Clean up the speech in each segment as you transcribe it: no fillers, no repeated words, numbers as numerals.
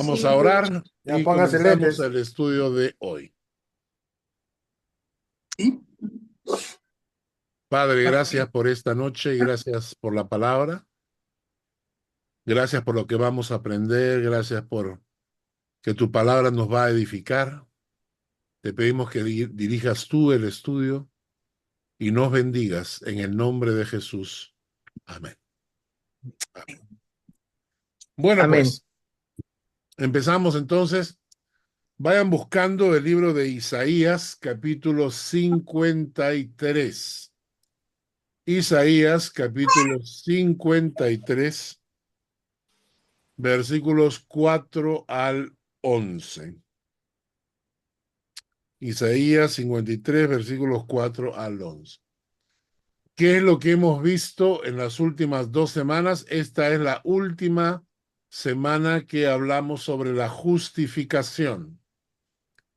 Vamos Sí, a orar ya y póngase comenzamos lentes. el estudio de hoy. Padre, gracias por esta noche y gracias por la palabra. Gracias por lo que vamos a aprender. Gracias por que tu palabra nos va a edificar. Te pedimos que dirijas tú el estudio y nos bendigas en el nombre de Jesús. Amén. Amén. Bueno, Amén. pues empezamos entonces. Vayan buscando el libro de Isaías, capítulo 53. Isaías, capítulo 53, versículos 4 al 11. Isaías 53, versículos 4 al 11. ¿Qué es lo que hemos visto en las últimas 2 semanas? Esta es la última semana que hablamos sobre la justificación.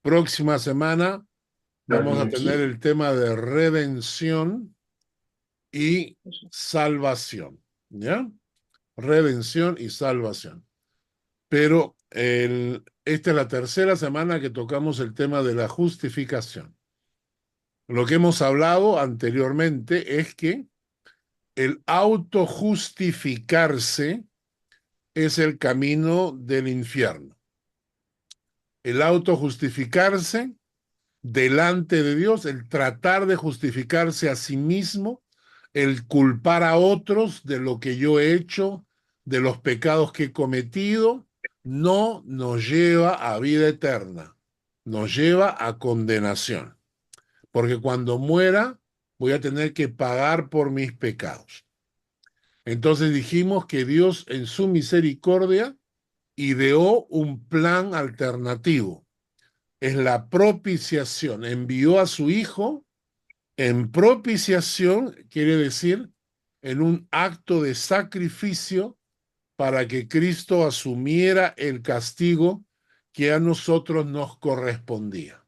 Próxima semana vamos a tener el tema de redención y salvación. ¿Ya? Redención y salvación. Pero esta es la tercera semana que tocamos el tema de la justificación. Lo que hemos hablado anteriormente es que el autojustificarse es el camino del infierno. El autojustificarse delante de Dios, el tratar de justificarse a sí mismo, el culpar a otros de lo que yo he hecho, de los pecados que he cometido, no nos lleva a vida eterna, nos lleva a condenación, porque cuando muera voy a tener que pagar por mis pecados. Entonces dijimos que Dios en su misericordia ideó un plan alternativo. Es la propiciación. Envió a su Hijo en propiciación, quiere decir en un acto de sacrificio para que Cristo asumiera el castigo que a nosotros nos correspondía.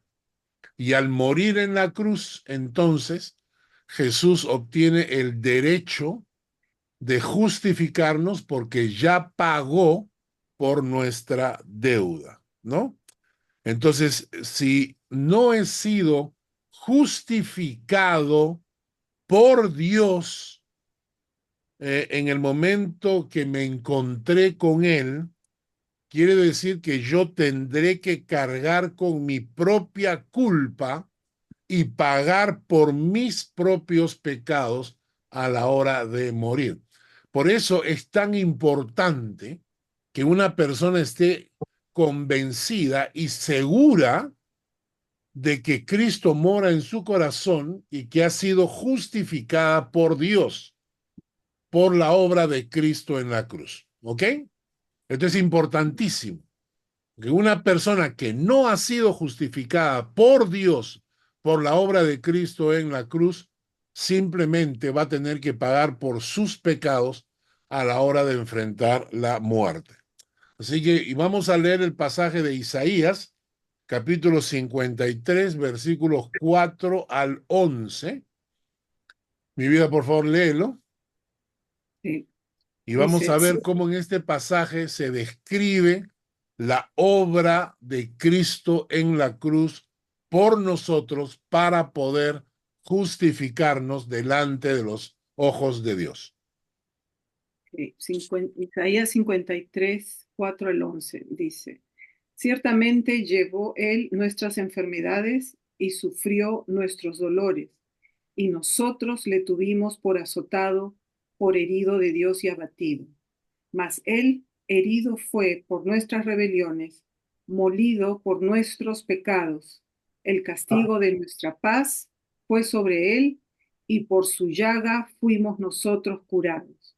Y al morir en la cruz, entonces, Jesús obtiene el derecho de justificarnos porque ya pagó por nuestra deuda, ¿no? Entonces, si no he sido justificado por Dios en el momento que me encontré con Él, quiere decir que yo tendré que cargar con mi propia culpa y pagar por mis propios pecados a la hora de morir. Por eso es tan importante que una persona esté convencida y segura de que Cristo mora en su corazón y que ha sido justificada por Dios por la obra de Cristo en la cruz. ¿Ok? Esto es importantísimo. Que una persona que no ha sido justificada por Dios por la obra de Cristo en la cruz, simplemente va a tener que pagar por sus pecados a la hora de enfrentar la muerte. Así que y vamos a leer el pasaje de Isaías, capítulo 53, versículos 4 al 11. Mi vida, por favor, léelo. Sí, Y vamos dice, a sí, ver cómo en este pasaje se describe la obra de Cristo en la cruz por nosotros para poder justificarnos delante de los ojos de Dios. Isaías 53, 4 al 11, dice, ciertamente llevó él nuestras enfermedades y sufrió nuestros dolores, y nosotros le tuvimos por azotado, por herido de Dios y abatido. Mas él herido fue por nuestras rebeliones, molido por nuestros pecados. El castigo de nuestra paz fue sobre él, y por su llaga fuimos nosotros curados.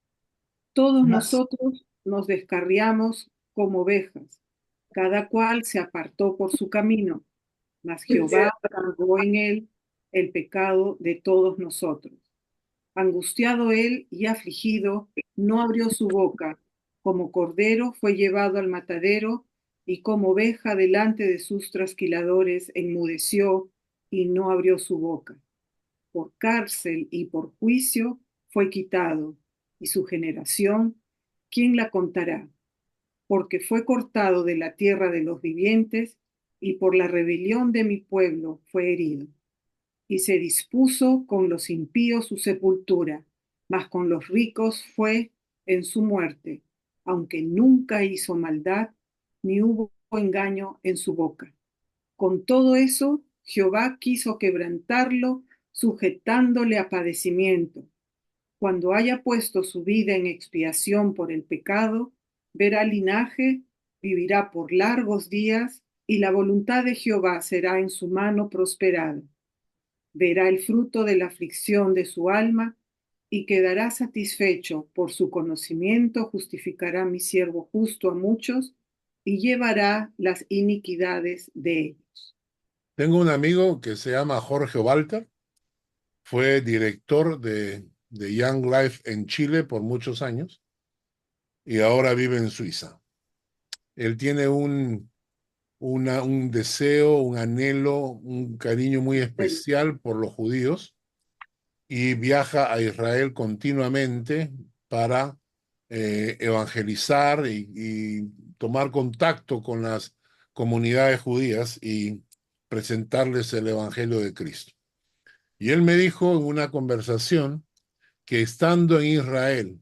Todos nosotros nos descarriamos como ovejas, cada cual se apartó por su camino, mas Jehová cargó en él el pecado de todos nosotros. Angustiado él y afligido, no abrió su boca. Como cordero fue llevado al matadero, y como oveja delante de sus trasquiladores enmudeció y no abrió su boca. Por cárcel y por juicio fue quitado, y su generación, ¿quién la contará? porque fue cortado de la tierra de los vivientes, y por la rebelión de mi pueblo fue herido. Y se dispuso con los impíos su sepultura, mas con los ricos fue en su muerte, aunque nunca hizo maldad, ni hubo engaño en su boca. Con todo eso, Jehová quiso quebrantarlo, sujetándole a padecimiento. Cuando haya puesto su vida en expiación por el pecado, verá linaje, vivirá por largos días, y la voluntad de Jehová será en su mano prosperada. Verá el fruto de la aflicción de su alma, y quedará satisfecho. Por su conocimiento justificará mi siervo justo a muchos, y llevará las iniquidades de ellos. Tengo un amigo que se llama Jorge Walter, fue director de Young Life en Chile por muchos años y ahora vive en Suiza. Él tiene un deseo, un anhelo, un cariño muy especial por los judíos y viaja a Israel continuamente para evangelizar y tomar contacto con las comunidades judías y presentarles el Evangelio de Cristo. Y él me dijo en una conversación que estando en Israel,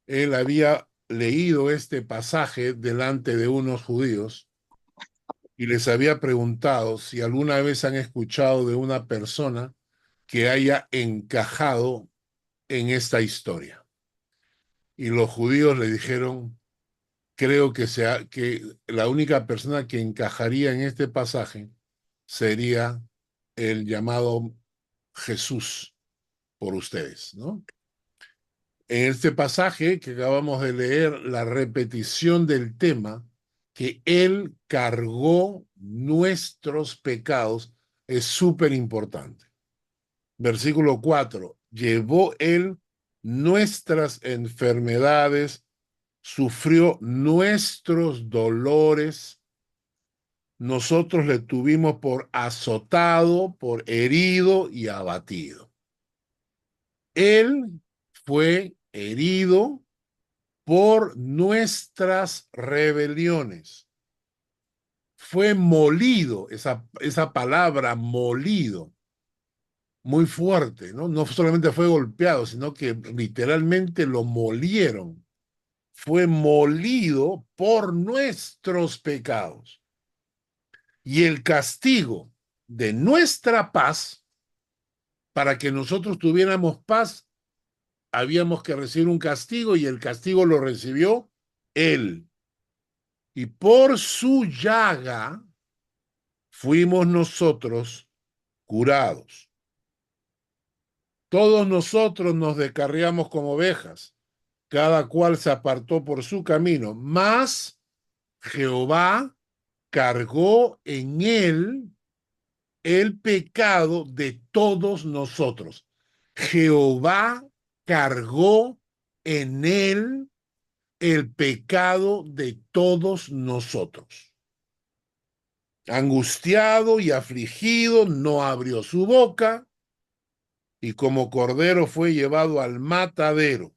él había leído este pasaje delante de unos judíos y les había preguntado si alguna vez han escuchado de una persona que haya encajado en esta historia. Y los judíos le dijeron, creo que la única persona que encajaría en este pasaje sería el llamado Jesús por ustedes, ¿no? En este pasaje que acabamos de leer, la repetición del tema, que Él cargó nuestros pecados, es súper importante. Versículo 4, llevó Él nuestras enfermedades, sufrió nuestros dolores, nosotros le tuvimos por azotado, por herido y abatido. Él fue herido por nuestras rebeliones. Fue molido, esa palabra molido, muy fuerte, ¿no? No solamente fue golpeado, sino que literalmente lo molieron. Fue molido por nuestros pecados. Y el castigo de nuestra paz, para que nosotros tuviéramos paz, habíamos que recibir un castigo y el castigo lo recibió Él. Y por su llaga fuimos nosotros curados. Todos nosotros nos descarriamos como ovejas, cada cual se apartó por su camino, mas Jehová cargó en él el pecado de todos nosotros. Jehová cargó en él el pecado de todos nosotros. Angustiado y afligido, no abrió su boca, y como cordero fue llevado al matadero.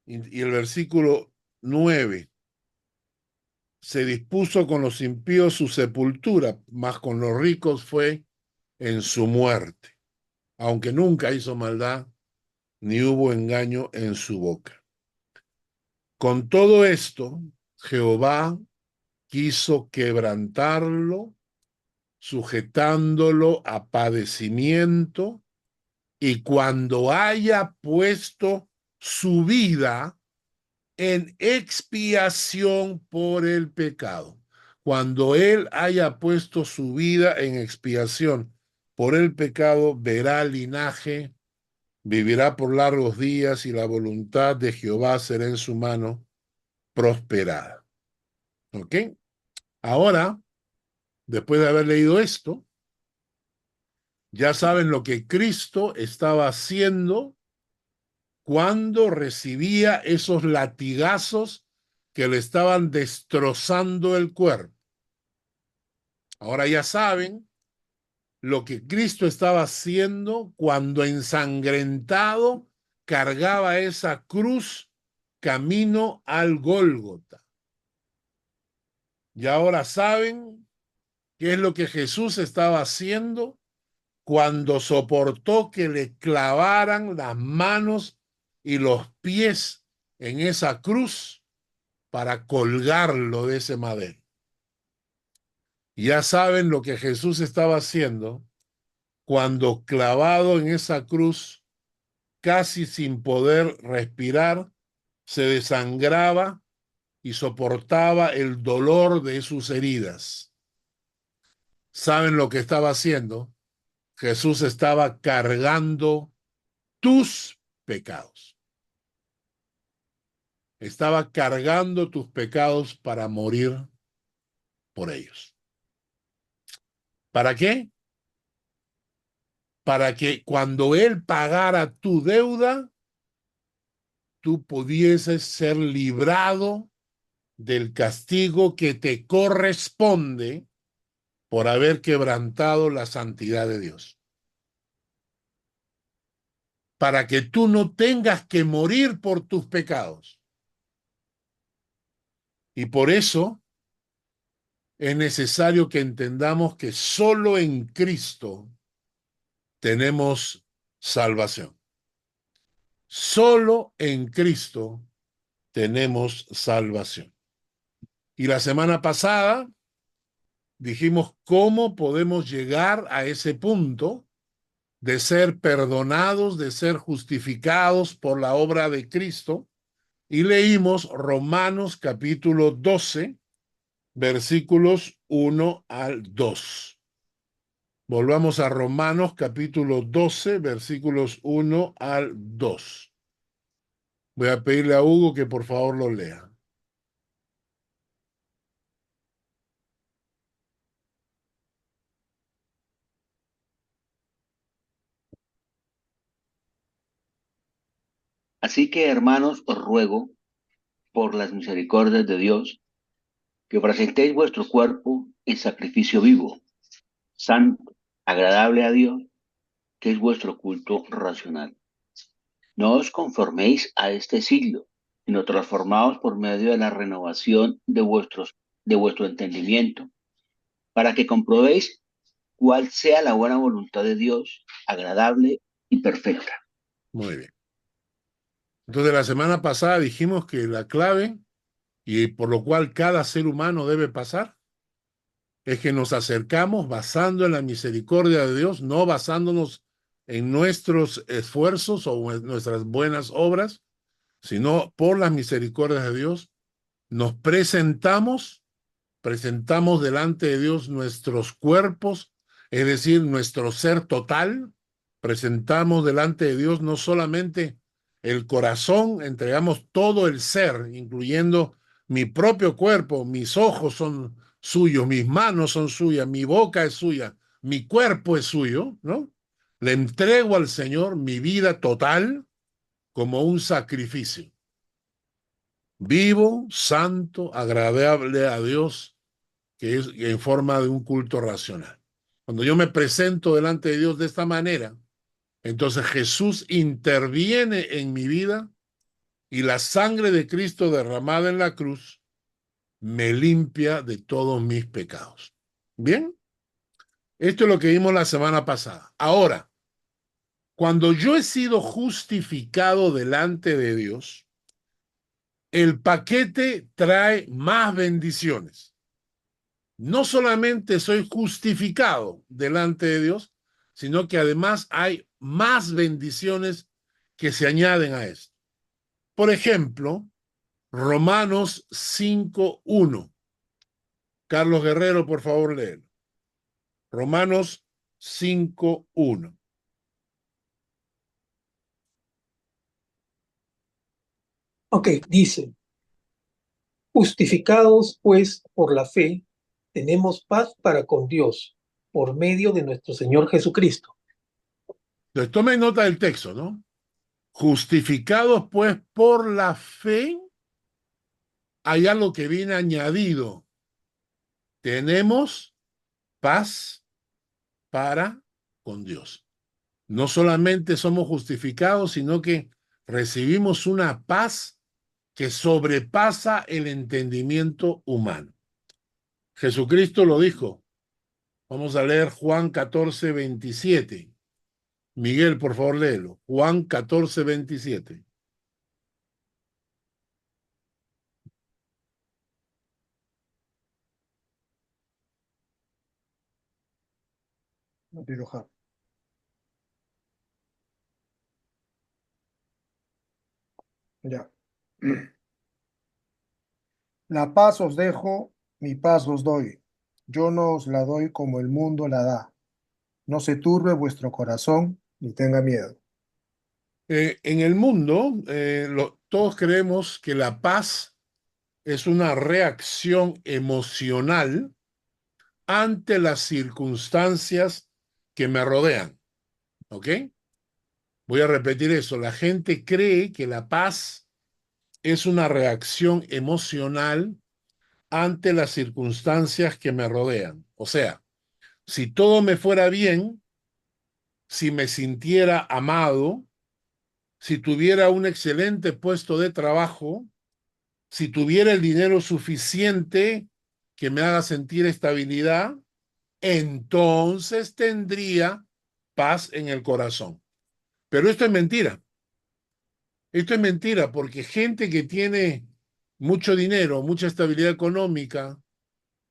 Y el versículo 9, se dispuso con los impíos su sepultura, mas con los ricos fue en su muerte, aunque nunca hizo maldad, ni hubo engaño en su boca. Con todo esto, Jehová quiso quebrantarlo, sujetándolo a padecimiento, y cuando haya puesto su vida en expiación por el pecado, cuando él haya puesto su vida en expiación por el pecado, verá linaje, vivirá por largos días, y la voluntad de Jehová será en su mano prosperada. ¿Ok? Ahora, después de haber leído esto, ya saben lo que Cristo estaba haciendo cuando recibía esos latigazos que le estaban destrozando el cuerpo. Ahora ya saben lo que Cristo estaba haciendo cuando ensangrentado cargaba esa cruz camino al Gólgota. Y ahora saben qué es lo que Jesús estaba haciendo cuando soportó que le clavaran las manos y los pies en esa cruz para colgarlo de ese madero. Ya saben lo que Jesús estaba haciendo cuando clavado en esa cruz, casi sin poder respirar, se desangraba y soportaba el dolor de sus heridas. ¿Saben lo que estaba haciendo? Jesús estaba cargando tus pecados. Estaba cargando tus pecados para morir por ellos. ¿Para qué? Para que cuando Él pagara tu deuda, tú pudieses ser librado del castigo que te corresponde por haber quebrantado la santidad de Dios. Para que tú no tengas que morir por tus pecados. Y por eso es necesario que entendamos que solo en Cristo tenemos salvación. Solo en Cristo tenemos salvación. Y la semana pasada dijimos cómo podemos llegar a ese punto de ser perdonados, de ser justificados por la obra de Cristo. Y leímos Romanos capítulo 12, versículos 1 al 2. Volvamos a Romanos capítulo 12, versículos 1 al 2. Voy a pedirle a Hugo que por favor lo lea. Así que, hermanos, os ruego, por las misericordias de Dios, que presentéis vuestro cuerpo en sacrificio vivo, santo, agradable a Dios, que es vuestro culto racional. No os conforméis a este siglo, sino transformaos por medio de la renovación de vuestro entendimiento, para que comprobéis cuál sea la buena voluntad de Dios, agradable y perfecta. Muy bien. Entonces, la semana pasada dijimos que la clave, y por lo cual cada ser humano debe pasar, es que nos acercamos basando en la misericordia de Dios, no basándonos en nuestros esfuerzos o en nuestras buenas obras, sino por las misericordias de Dios, nos presentamos delante de Dios nuestros cuerpos, es decir, nuestro ser total, presentamos delante de Dios no solamente el corazón, entregamos todo el ser, incluyendo mi propio cuerpo, mis ojos son suyos, mis manos son suyas, mi boca es suya, mi cuerpo es suyo, ¿no? Le entrego al Señor mi vida total como un sacrificio. Vivo, santo, agradable a Dios, que es en forma de un culto racional. Cuando yo me presento delante de Dios de esta manera, entonces Jesús interviene en mi vida y la sangre de Cristo derramada en la cruz me limpia de todos mis pecados. Bien, esto es lo que vimos la semana pasada. Ahora, cuando yo he sido justificado delante de Dios, el paquete trae más bendiciones. No solamente soy justificado delante de Dios, sino que además hay más bendiciones que se añaden a esto. Por ejemplo, Romanos 5:1. Carlos Guerrero, por favor, léelo. Romanos 5:1. Ok, dice, justificados pues por la fe, tenemos paz para con Dios, por medio de nuestro Señor Jesucristo. Entonces, tomen nota del texto, ¿no? Justificados pues por la fe, hay algo que viene añadido. Tenemos paz para con Dios. No solamente somos justificados, sino que recibimos una paz que sobrepasa el entendimiento humano. Jesucristo lo dijo. Vamos a leer Juan 14:27. Miguel, por favor, léelo. Juan 14:27. Ya. La paz os dejo, mi paz os doy. Yo no os la doy como el mundo la da. No se turbe vuestro corazón ni tenga miedo. En el mundo, todos creemos que la paz es una reacción emocional ante las circunstancias que me rodean. ¿Ok? Voy a repetir eso. La gente cree que la paz es una reacción emocional ante las circunstancias que me rodean. O sea, si todo me fuera bien, si me sintiera amado, si tuviera un excelente puesto de trabajo, si tuviera el dinero suficiente que me haga sentir estabilidad, entonces tendría paz en el corazón. Pero esto es mentira. Esto es mentira porque gente que tiene mucho dinero, mucha estabilidad económica,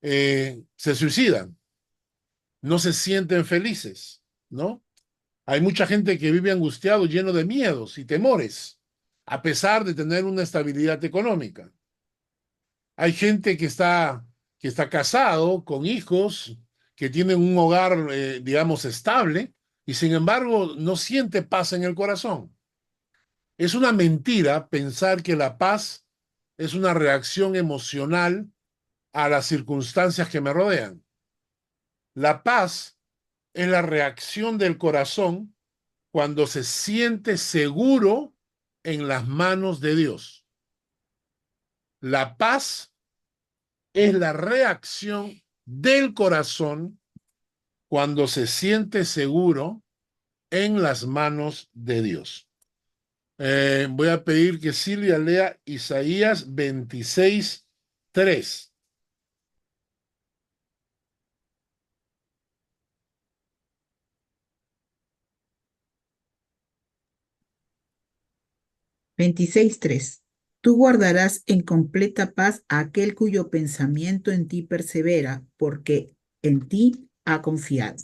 se suicidan, no se sienten felices, ¿no? Hay mucha gente que vive angustiado, lleno de miedos y temores, a pesar de tener una estabilidad económica. Hay gente que está casado, con hijos, que tienen un hogar, digamos, estable, y sin embargo no siente paz en el corazón. Es una mentira pensar que la paz es una reacción emocional a las circunstancias que me rodean. La paz es la reacción del corazón cuando se siente seguro en las manos de Dios. La paz es la reacción del corazón cuando se siente seguro en las manos de Dios. Voy a pedir que Silvia lea Isaías 26:3. 26:3. Tú guardarás en completa paz a aquel cuyo pensamiento en ti persevera, porque en ti ha confiado.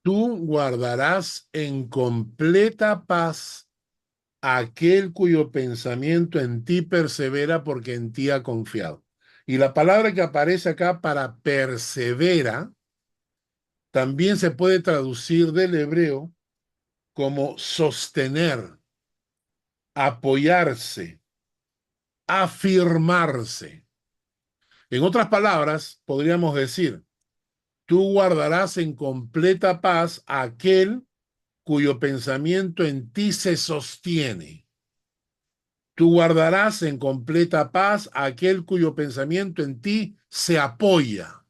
Tú guardarás en completa paz a aquel cuyo pensamiento en ti persevera porque en ti ha confiado. Y la palabra que aparece acá para persevera también se puede traducir del hebreo como sostener, apoyarse, afirmarse. En otras palabras, podríamos decir, tú guardarás en completa paz a aquel cuyo pensamiento en ti se sostiene. Tú guardarás en completa paz a aquel cuyo pensamiento en ti se apoya.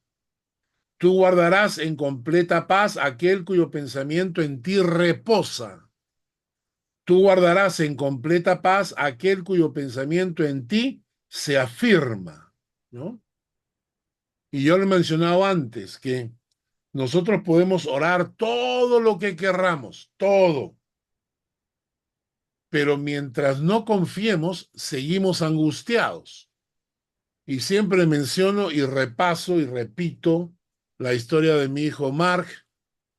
Tú guardarás en completa paz a aquel cuyo pensamiento en ti reposa. Tú guardarás en completa paz a aquel cuyo pensamiento en ti se afirma, ¿no? Y yo lo he mencionado antes, que nosotros podemos orar todo lo que querramos, todo. Pero mientras no confiemos, seguimos angustiados. Y siempre menciono y repaso y repito la historia de mi hijo Mark,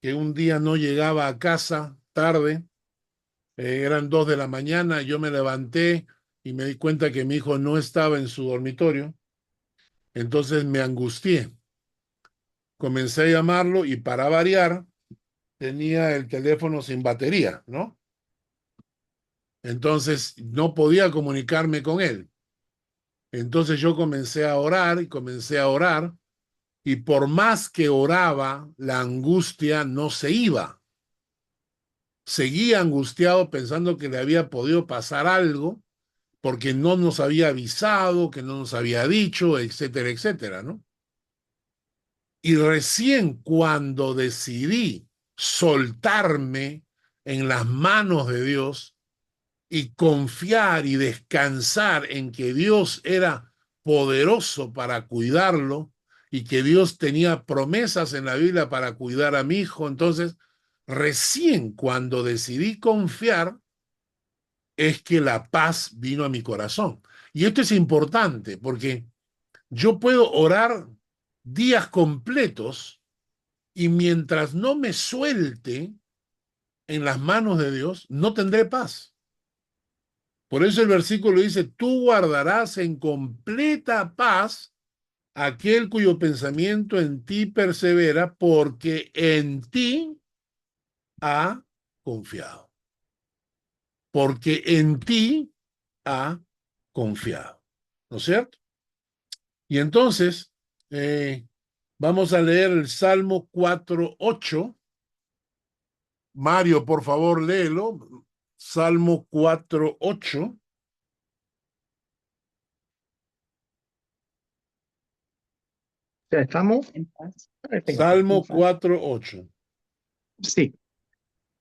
que un día no llegaba a casa tarde, eran 2 de la mañana, yo me levanté y me di cuenta que mi hijo no estaba en su dormitorio, entonces me angustié. Comencé a llamarlo y para variar tenía el teléfono sin batería, ¿no? Entonces no podía comunicarme con él. Entonces yo comencé a orar y comencé a orar y por más que oraba, la angustia no se iba. Seguía angustiado pensando que le había podido pasar algo porque no nos había avisado, que no nos había dicho, etcétera, etcétera, ¿no? Y recién cuando decidí soltarme en las manos de Dios, y confiar y descansar en que Dios era poderoso para cuidarlo y que Dios tenía promesas en la Biblia para cuidar a mi hijo, entonces recién cuando decidí confiar es que la paz vino a mi corazón. Y esto es importante porque yo puedo orar días completos y mientras no me suelte en las manos de Dios, no tendré paz. Por eso el versículo dice, tú guardarás en completa paz aquel cuyo pensamiento en ti persevera, porque en ti ha confiado. Porque en ti ha confiado. ¿No es cierto? Y entonces, vamos a leer el Salmo 4:8. Mario, por favor, léelo. Salmo 4:8. ¿Ya estamos? En paz. Perfecto. Salmo 4:8. Sí.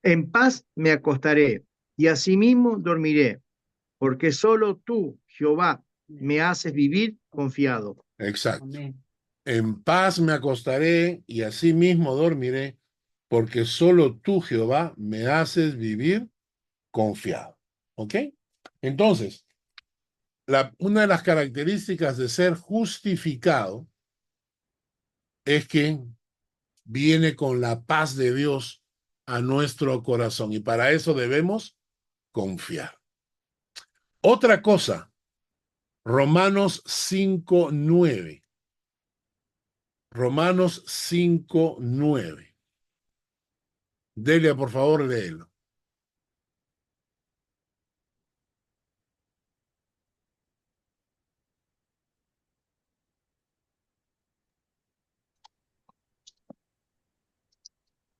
En paz me acostaré y asimismo dormiré, porque solo tú, Jehová, me haces vivir confiado. Exacto. Amén. En paz me acostaré y así mismo dormiré, porque solo tú, Jehová, me haces vivir confiado. ¿Ok? Entonces, una de las características de ser justificado es que viene con la paz de Dios a nuestro corazón y para eso debemos confiar. Otra cosa, Romanos 5:9. Romanos 5:9. Delia, por favor, léelo.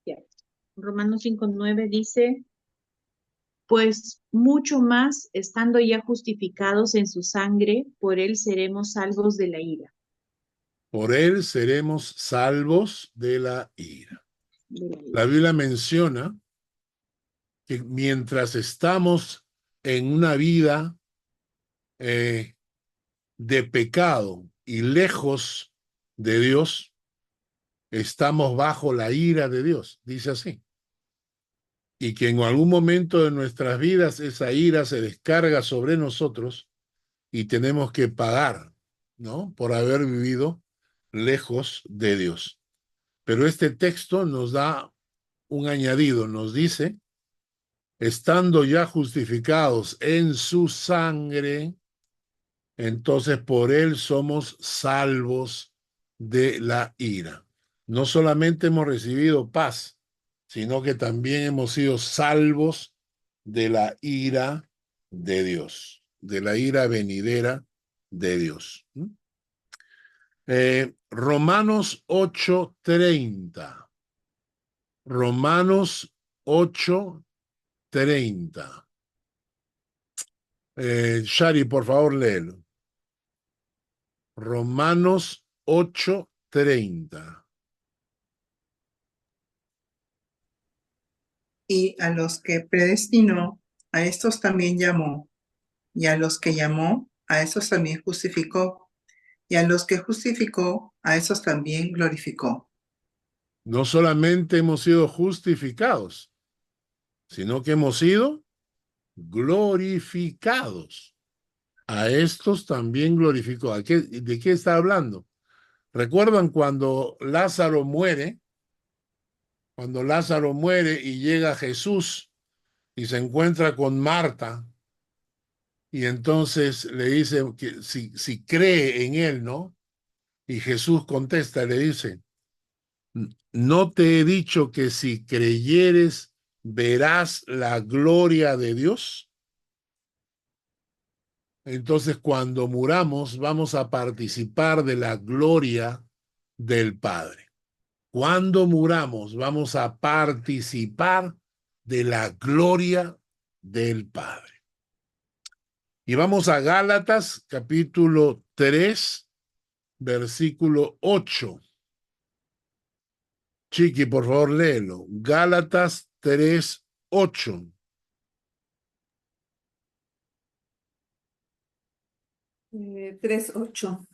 Ya. Romanos 5:9 dice, pues mucho más, estando ya justificados en su sangre, por él seremos salvos de la ira. Por él seremos salvos de la ira. De la ira. La Biblia menciona que mientras estamos en una vida de pecado y lejos de Dios, estamos bajo la ira de Dios, dice así. Y que en algún momento de nuestras vidas esa ira se descarga sobre nosotros y tenemos que pagar, ¿no? Por haber vivido lejos de Dios. Pero este texto nos da un añadido, nos dice, estando ya justificados en su sangre, entonces por él somos salvos de la ira. No solamente hemos recibido paz, sino que también hemos sido salvos de la ira de Dios, de la ira venidera de Dios. Romanos 8:30. Romanos 8:30. Shari, por favor, léelo. Romanos 8:30. Y a los que predestinó, a estos también llamó, y a los que llamó, a estos también justificó, y a los que justificó, a esos también glorificó. No solamente hemos sido justificados, sino que hemos sido glorificados. A estos también glorificó. ¿De qué está hablando? ¿Recuerdan cuando Lázaro muere? Cuando Lázaro muere y llega Jesús y se encuentra con Marta y entonces le dice que si cree en él, ¿no? Y Jesús contesta, le dice, ¿no te he dicho que si creyeres verás la gloria de Dios? Entonces, cuando muramos, vamos a participar de la gloria del Padre. Cuando muramos, vamos a participar de la gloria del Padre. Y vamos a Gálatas, capítulo 3, versículo 8. Chiqui, por favor, léelo. Gálatas 3:8. 3:8.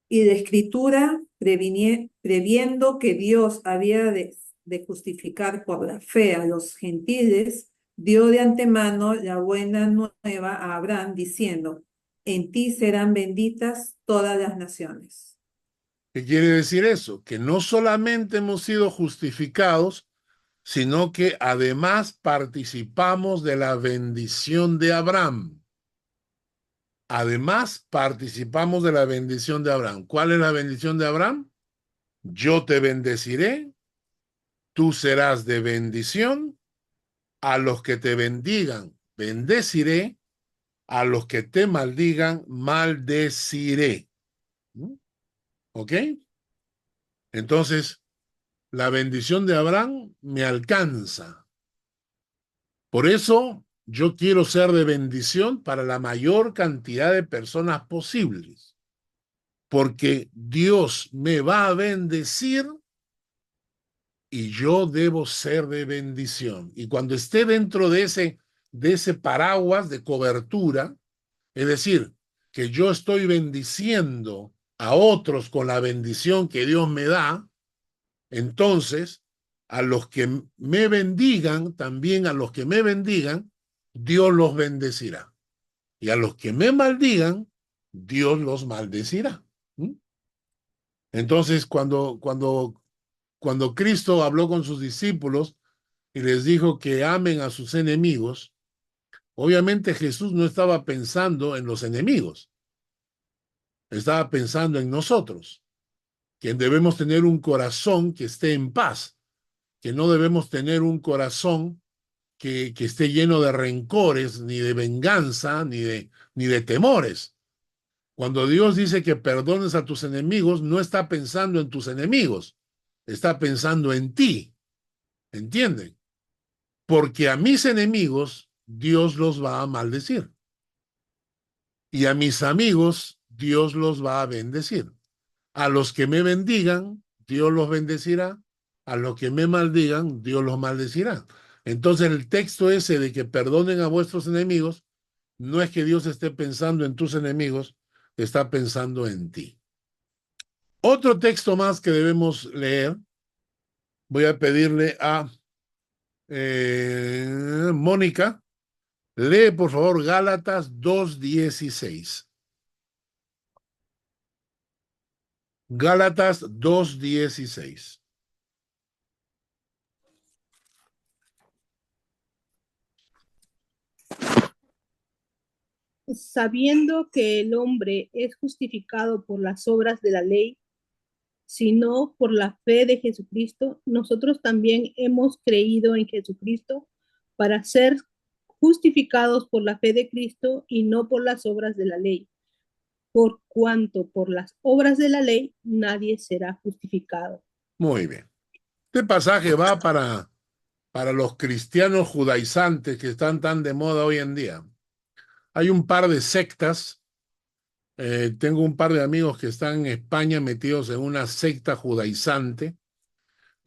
Y de escritura, previendo que Dios había de justificar por la fe a los gentiles, dio de antemano la buena nueva a Abraham, diciendo: en ti serán benditas todas las naciones. ¿Qué quiere decir eso? Que no solamente hemos sido justificados, sino que además participamos de la bendición de Abraham. Además, participamos de la bendición de Abraham. ¿Cuál es la bendición de Abraham? Yo te bendeciré, tú serás de bendición, a los que te bendigan, bendeciré, a los que te maldigan, maldeciré. ¿Ok? Entonces, la bendición de Abraham me alcanza. Por eso, yo quiero ser de bendición para la mayor cantidad de personas posibles. Porque Dios me va a bendecir y yo debo ser de bendición. Y cuando esté dentro de ese paraguas de cobertura, es decir, que yo estoy bendiciendo a otros con la bendición que Dios me da, entonces a los que me bendigan, también a los que me bendigan, Dios los bendecirá. Y a los que me maldigan, Dios los maldecirá. Entonces, cuando Cristo habló con sus discípulos y les dijo que amen a sus enemigos, obviamente Jesús no estaba pensando en los enemigos, estaba pensando en nosotros, que debemos tener un corazón que esté en paz, que no debemos tener un corazón que esté lleno de rencores, ni de venganza, ni de temores. Cuando Dios dice que perdones a tus enemigos, no está pensando en tus enemigos, está pensando en ti. ¿Entienden? Porque a mis enemigos Dios los va a maldecir. Y a mis amigos Dios los va a bendecir. A los que me bendigan, Dios los bendecirá. A los que me maldigan, Dios los maldecirá. Entonces el texto ese de que perdonen a vuestros enemigos, no es que Dios esté pensando en tus enemigos, está pensando en ti. Otro texto más que debemos leer, voy a pedirle a Mónica, lee por favor Gálatas 2:16. Gálatas 2:16. Sabiendo que el hombre es justificado por las obras de la ley, sino por la fe de Jesucristo, nosotros también hemos creído en Jesucristo para ser justificados por la fe de Cristo y no por las obras de la ley, por cuanto por las obras de la ley nadie será justificado. Muy bien. Este pasaje va para los cristianos judaizantes que están tan de moda hoy en día. Hay un par de sectas. Tengo un par de amigos que están en España metidos en una secta judaizante.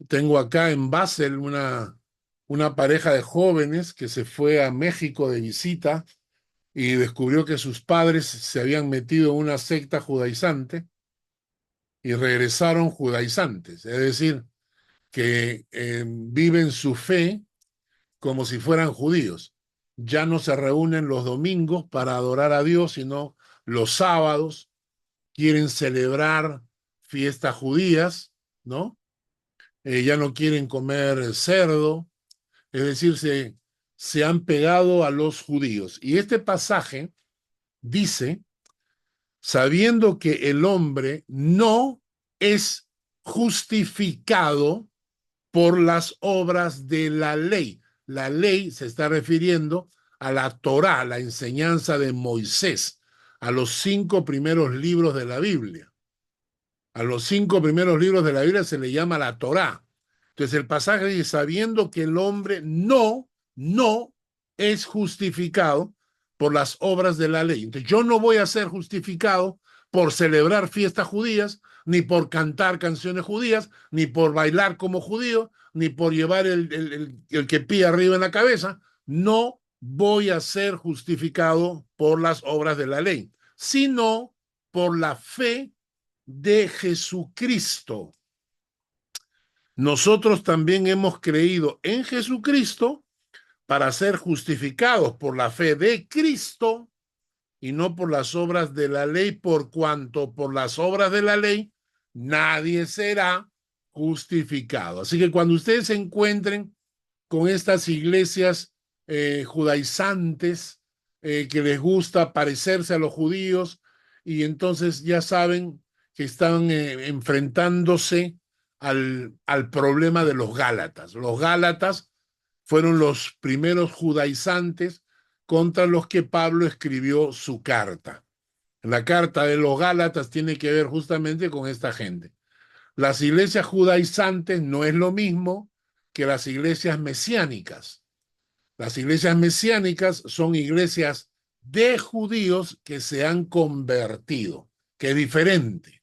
Tengo acá en Basel una pareja de jóvenes que se fue a México de visita y descubrió que sus padres se habían metido en una secta judaizante y regresaron judaizantes. Es decir, que viven su fe como si fueran judíos. Ya no se reúnen los domingos para adorar a Dios, sino los sábados. Quieren celebrar fiestas judías, ¿no? Ya no quieren comer cerdo, es decir, se han pegado a los judíos. Y este pasaje dice, sabiendo que el hombre no es justificado por las obras de la ley. La ley se está refiriendo a la Torá, la enseñanza de Moisés, a los 5 primeros libros de la Biblia. A los 5 primeros libros de la Biblia se le llama la Torá. Entonces el pasaje dice, sabiendo que el hombre no es justificado por las obras de la ley. Entonces yo no voy a ser justificado por celebrar fiestas judías, ni por cantar canciones judías, ni por bailar como judío, ni por llevar el kepí arriba en la cabeza. No voy a ser justificado por las obras de la ley. sino por la fe de Jesucristo. Nosotros también hemos creído en Jesucristo para ser justificados por la fe de Cristo y no por las obras de la ley, por cuanto por las obras de la ley nadie será justificado. Así que cuando ustedes se encuentren con estas iglesias judaizantes que les gusta parecerse a los judíos y entonces ya saben que están enfrentándose al problema de los Gálatas. Los Gálatas fueron los primeros judaizantes contra los que Pablo escribió su carta. La carta de los Gálatas tiene que ver justamente con esta gente. Las iglesias judaizantes no es lo mismo que las iglesias mesiánicas. Las iglesias mesiánicas son iglesias de judíos que se han convertido, que es diferente.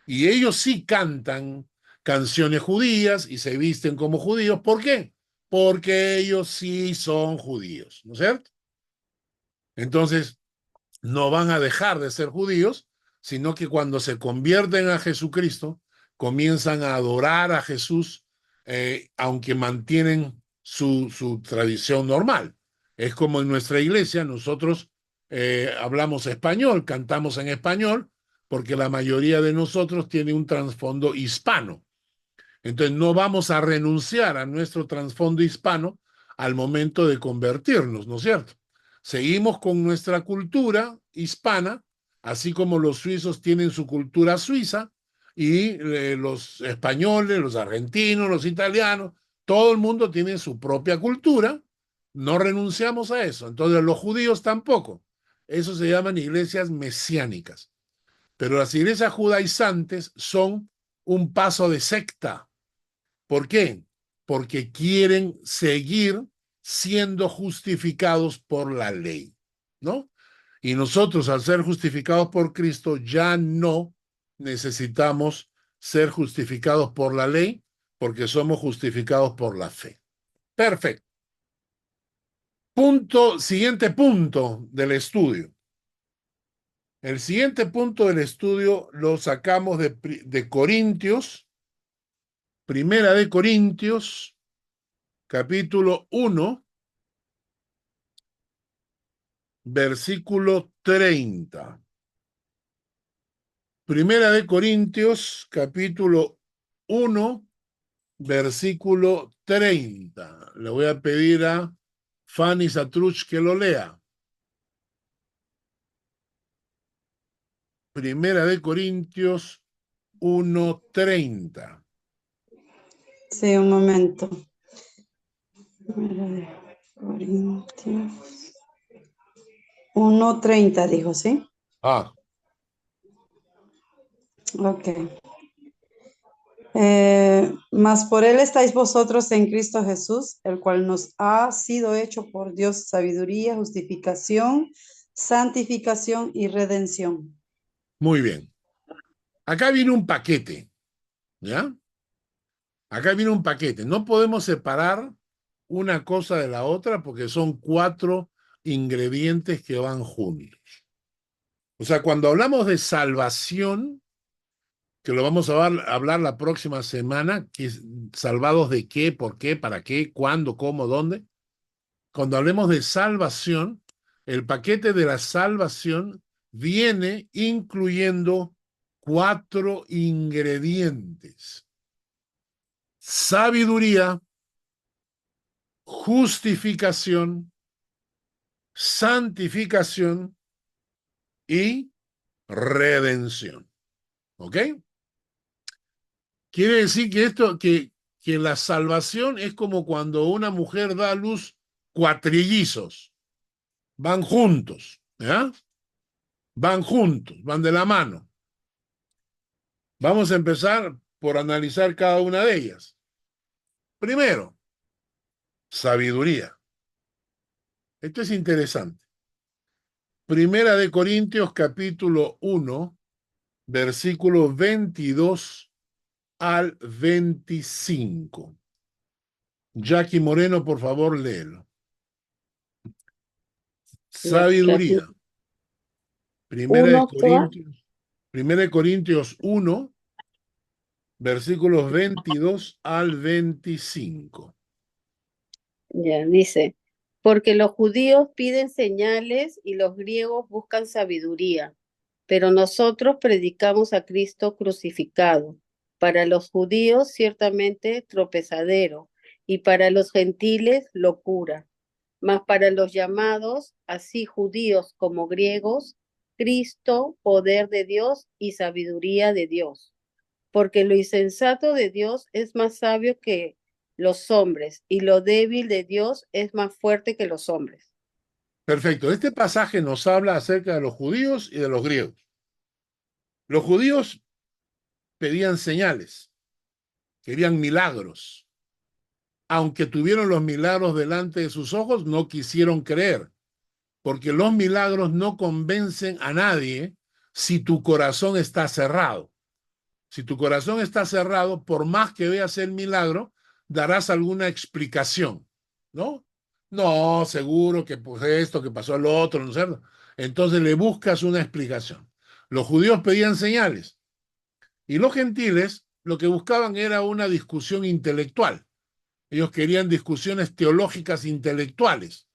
Y ellos sí cantan canciones judías y se visten como judíos. ¿Por qué? Porque ellos sí son judíos, ¿no es cierto? Entonces, no van a dejar de ser judíos, sino que cuando se convierten a Jesucristo, comienzan a adorar a Jesús, aunque mantienen su tradición normal. Es como en nuestra iglesia, nosotros hablamos español, cantamos en español, porque la mayoría de nosotros tiene un trasfondo hispano. Entonces no vamos a renunciar a nuestro trasfondo hispano al momento de convertirnos, ¿no es cierto? Seguimos con nuestra cultura hispana, así como los suizos tienen su cultura suiza y los españoles, los argentinos, los italianos, todo el mundo tiene su propia cultura, no renunciamos a eso. Entonces los judíos tampoco. Eso se llaman iglesias mesiánicas. Pero las iglesias judaizantes son un paso de secta. ¿Por qué? Porque quieren seguir siendo justificados por la ley, ¿no? Y nosotros, al ser justificados por Cristo, ya no necesitamos ser justificados por la ley, porque somos justificados por la fe. Perfecto. Siguiente punto del estudio. El siguiente punto del estudio lo sacamos de Corintios, Primera de Corintios, capítulo 1, versículo 30. Primera de Corintios, capítulo 1, versículo 30. Le voy a pedir a Fanny Satruch que lo lea. Primera de Corintios 1:30. Sí, un momento. Primera de Corintios 1:30 dijo, ¿sí? Ah. Ok. Mas por él estáis vosotros en Cristo Jesús, el cual nos ha sido hecho por Dios sabiduría, justificación, santificación y redención. Muy bien. Acá viene un paquete, ¿ya? Acá viene un paquete. No podemos separar una cosa de la otra porque son 4 ingredientes que van juntos. O sea, cuando hablamos de salvación, que lo vamos a hablar la próxima semana, que es salvados de qué, por qué, para qué, cuándo, cómo, dónde. Cuando hablemos de salvación, el paquete de la salvación viene incluyendo 4 ingredientes: sabiduría, justificación, santificación y redención. ¿Ok? Quiere decir que la salvación es como cuando una mujer da a luz cuatrillizos. Van juntos, ¿ya? Van juntos, van de la mano. Vamos a empezar por analizar cada una de ellas. Primero, sabiduría. Esto es interesante. Primera de Corintios, capítulo 1, versículos 22 al 25. Jackie Moreno, por favor, léelo. Sabiduría. 1, Primera de Corintios 1, versículos 22 al 25. Ya, dice, porque los judíos piden señales y los griegos buscan sabiduría, pero nosotros predicamos a Cristo crucificado. Para los judíos ciertamente tropezadero y para los gentiles locura, mas para los llamados, así judíos como griegos, Cristo, poder de Dios y sabiduría de Dios. Porque lo insensato de Dios es más sabio que los hombres, y lo débil de Dios es más fuerte que los hombres. Perfecto. Este pasaje nos habla acerca de los judíos y de los griegos. Los judíos pedían señales, querían milagros. Aunque tuvieron los milagros delante de sus ojos, no quisieron creer, porque los milagros no convencen a nadie si tu corazón está cerrado. Si tu corazón está cerrado, por más que veas el milagro, darás alguna explicación, ¿no? No, seguro que pues esto, que pasó lo otro, ¿no es cierto? Entonces le buscas una explicación. Los judíos pedían señales y los gentiles lo que buscaban era una discusión intelectual. Ellos querían discusiones teológicas intelectuales.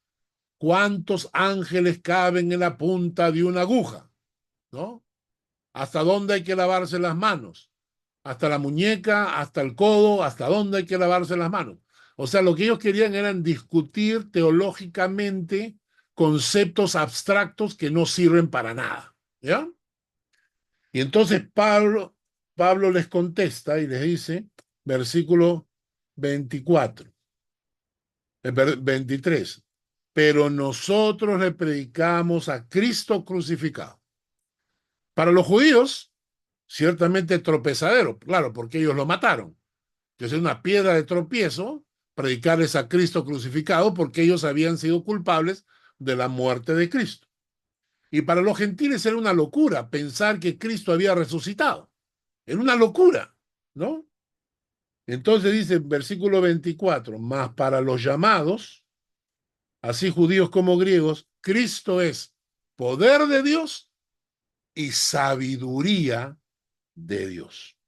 ¿Cuántos ángeles caben en la punta de una aguja? ¿No? ¿Hasta dónde hay que lavarse las manos? ¿Hasta la muñeca, hasta el codo? ¿Hasta dónde hay que lavarse las manos? O sea, lo que ellos querían eran discutir teológicamente conceptos abstractos que no sirven para nada. ¿Ya? Y entonces Pablo les contesta y les dice, versículo 24, 23, pero nosotros le predicamos a Cristo crucificado. Para los judíos, ciertamente tropezadero, claro, porque ellos lo mataron. Entonces es una piedra de tropiezo predicarles a Cristo crucificado porque ellos habían sido culpables de la muerte de Cristo. Y para los gentiles era una locura pensar que Cristo había resucitado. Era una locura, ¿no? Entonces dice en versículo 24, mas para los llamados, así judíos como griegos, Cristo es poder de Dios y sabiduría de Dios.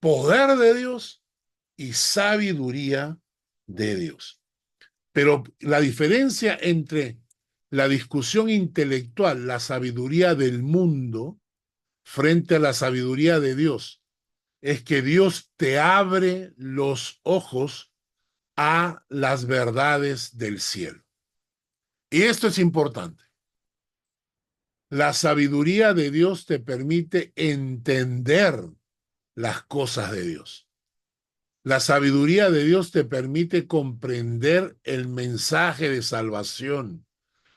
Poder de Dios y sabiduría de Dios. Pero la diferencia entre la discusión intelectual, la sabiduría del mundo, frente a la sabiduría de Dios, es que Dios te abre los ojos a las verdades del cielo. Y esto es importante. La sabiduría de Dios te permite entender las cosas de Dios. La sabiduría de Dios te permite comprender el mensaje de salvación.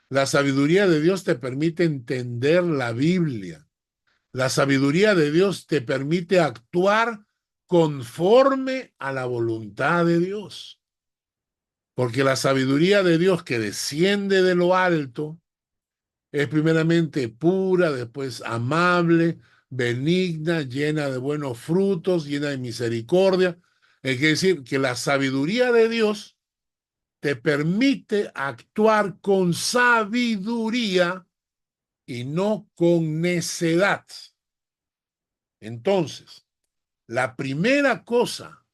La sabiduría de Dios te permite entender la Biblia. La sabiduría de Dios te permite actuar conforme a la voluntad de Dios. Porque la sabiduría de Dios que desciende de lo alto es primeramente pura, después amable, benigna, llena de buenos frutos, llena de misericordia. Es decir, que la sabiduría de Dios te permite actuar con sabiduría y no con necedad. Entonces, la primera cosa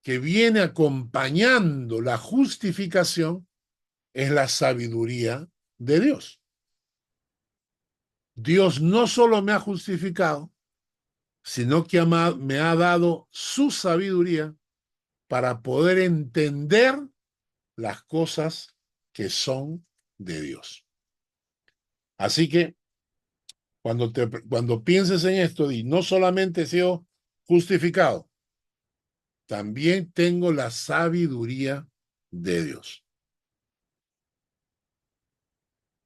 que viene acompañando la justificación es la sabiduría de Dios. Dios no solo me ha justificado, sino que me ha dado su sabiduría para poder entender las cosas que son de Dios. Así que cuando pienses en esto, y no solamente he sido justificado, también tengo la sabiduría de Dios.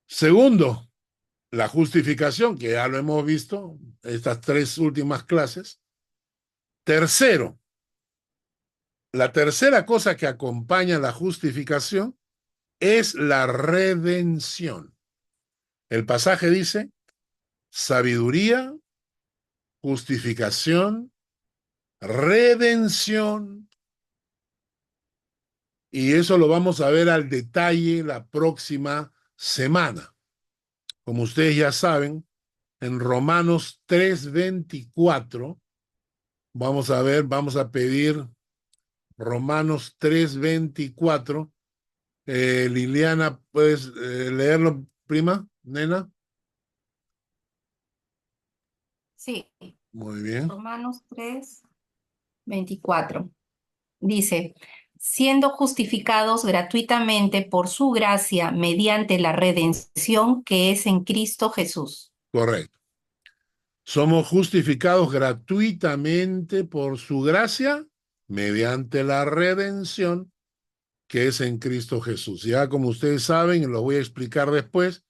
Segundo, la justificación, que ya lo hemos visto, estas tres últimas clases. Tercero, la tercera cosa que acompaña la justificación es la redención. El pasaje dice, sabiduría, justificación, redención, y eso lo vamos a ver al detalle la próxima semana. como ustedes ya saben, en Romanos 3:24, vamos a ver, vamos a pedir Romanos 3:24. Liliana, ¿puedes leerlo, prima, nena? Sí, Muy bien. Romanos 3:24. Dice, siendo justificados gratuitamente por su gracia mediante la redención que es en Cristo Jesús. Correcto. Somos justificados gratuitamente por su gracia mediante la redención que es en Cristo Jesús. Ya como ustedes saben, y lo voy a explicar después,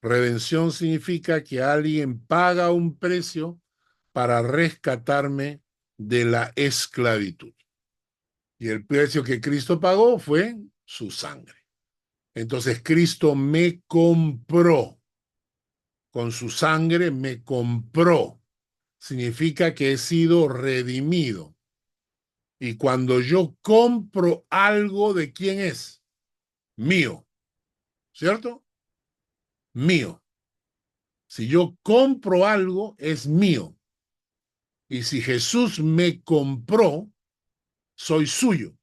redención significa que alguien paga un precio para rescatarme de la esclavitud. Y el precio que Cristo pagó fue su sangre. Entonces Cristo me compró. Con su sangre me compró. Significa que he sido redimido. Y cuando yo compro algo, ¿de quién es? Mío. ¿Cierto? Mío. Si yo compro algo, es mío. Y si Jesús me compró, soy suyo.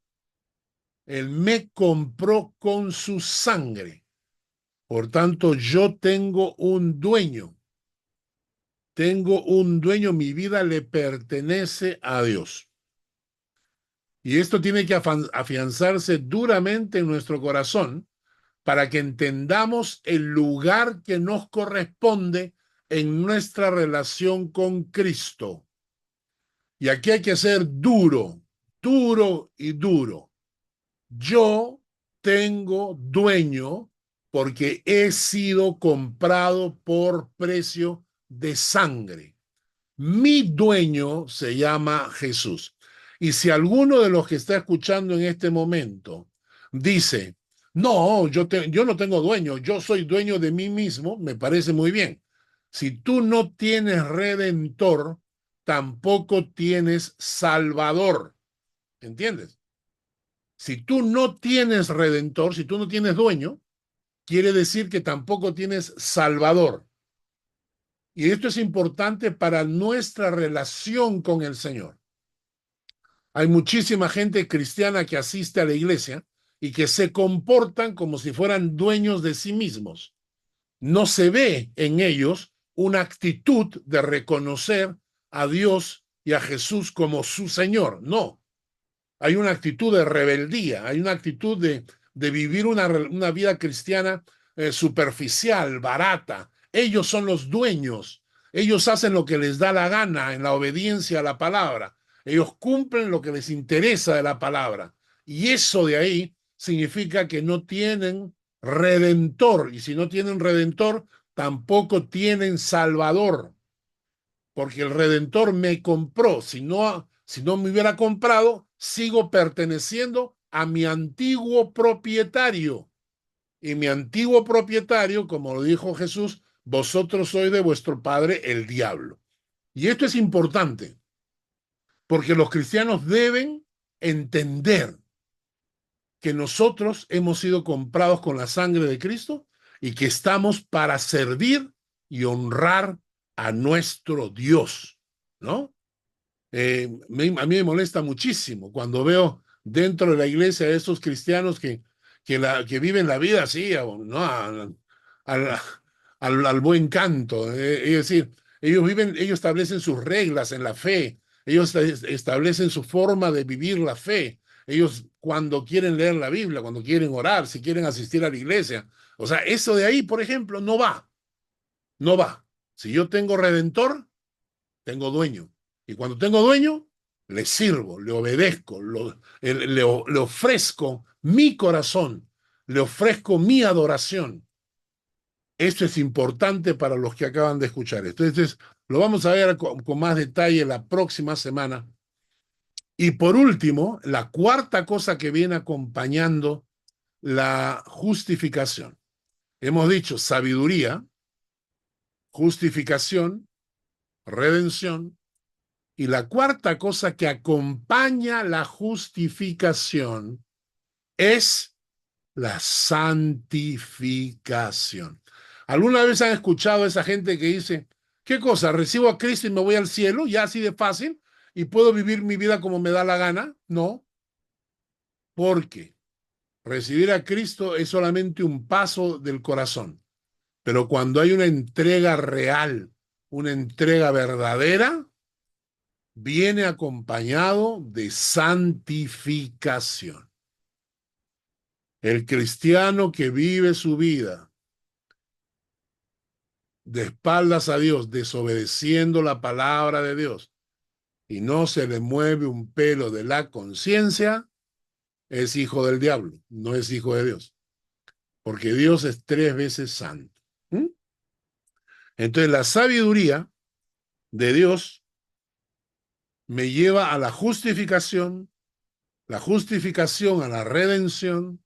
Él me compró con su sangre. Por tanto, yo tengo un dueño. Tengo un dueño, mi vida le pertenece a Dios. Y esto tiene que afianzarse duramente en nuestro corazón para que entendamos el lugar que nos corresponde en nuestra relación con Cristo. Y aquí hay que ser duro, duro y duro. Yo tengo dueño porque he sido comprado por precio de sangre. Mi dueño se llama Jesús. Y si alguno de los que está escuchando en este momento dice, no, yo no tengo dueño, yo soy dueño de mí mismo, me parece muy bien. Si tú no tienes redentor, tampoco tienes salvador. ¿Entiendes? Si tú no tienes redentor, si tú no tienes dueño, quiere decir que tampoco tienes salvador. Y esto es importante para nuestra relación con el Señor. Hay muchísima gente cristiana que asiste a la iglesia y que se comportan como si fueran dueños de sí mismos. No se ve en ellos una actitud de reconocer a Dios y a Jesús como su Señor. No. Hay una actitud de rebeldía, hay una actitud de vivir una vida cristiana superficial, barata. Ellos son los dueños. Ellos hacen lo que les da la gana en la obediencia a la palabra. Ellos cumplen lo que les interesa de la palabra. Y eso de ahí significa que no tienen redentor. Y si no tienen redentor, tampoco tienen salvador. Porque el redentor me compró. Si no me hubiera comprado, sigo perteneciendo a mi antiguo propietario. Y mi antiguo propietario, como lo dijo Jesús, vosotros sois de vuestro padre el diablo. Y esto es importante, porque los cristianos deben entender que nosotros hemos sido comprados con la sangre de Cristo y que estamos para servir y honrar a nuestro Dios, ¿no? A mí me molesta muchísimo cuando veo dentro de la iglesia a esos cristianos que viven la vida así, ¿no? Al buen canto. Es decir, ellos establecen sus reglas en la fe, ellos establecen su forma de vivir la fe. Ellos cuando quieren leer la Biblia, cuando quieren orar, si quieren asistir a la iglesia. O sea, eso de ahí, por ejemplo, no va. No va. Si yo tengo redentor, tengo dueño. Y cuando tengo dueño, le sirvo, le obedezco, le ofrezco mi corazón, le ofrezco mi adoración. Esto es importante para los que acaban de escuchar esto. Entonces, lo vamos a ver con más detalle la próxima semana. Y por último, la cuarta cosa que viene acompañando la justificación. Hemos dicho sabiduría, justificación, redención. Y la cuarta cosa que acompaña la justificación es la santificación. ¿Alguna vez han escuchado a esa gente que dice, ¿qué cosa? ¿Recibo a Cristo y me voy al cielo? ¿Ya así de fácil? ¿Y puedo vivir mi vida como me da la gana? No, porque recibir a Cristo es solamente un paso del corazón. Pero cuando hay una entrega real, una entrega verdadera, viene acompañado de santificación. El cristiano que vive su vida de espaldas a Dios, desobedeciendo la palabra de Dios, y no se le mueve un pelo de la conciencia, es hijo del diablo, no es hijo de Dios. Porque Dios es 3 veces santo. ¿Mm? Entonces la sabiduría de Dios me lleva a la justificación a la redención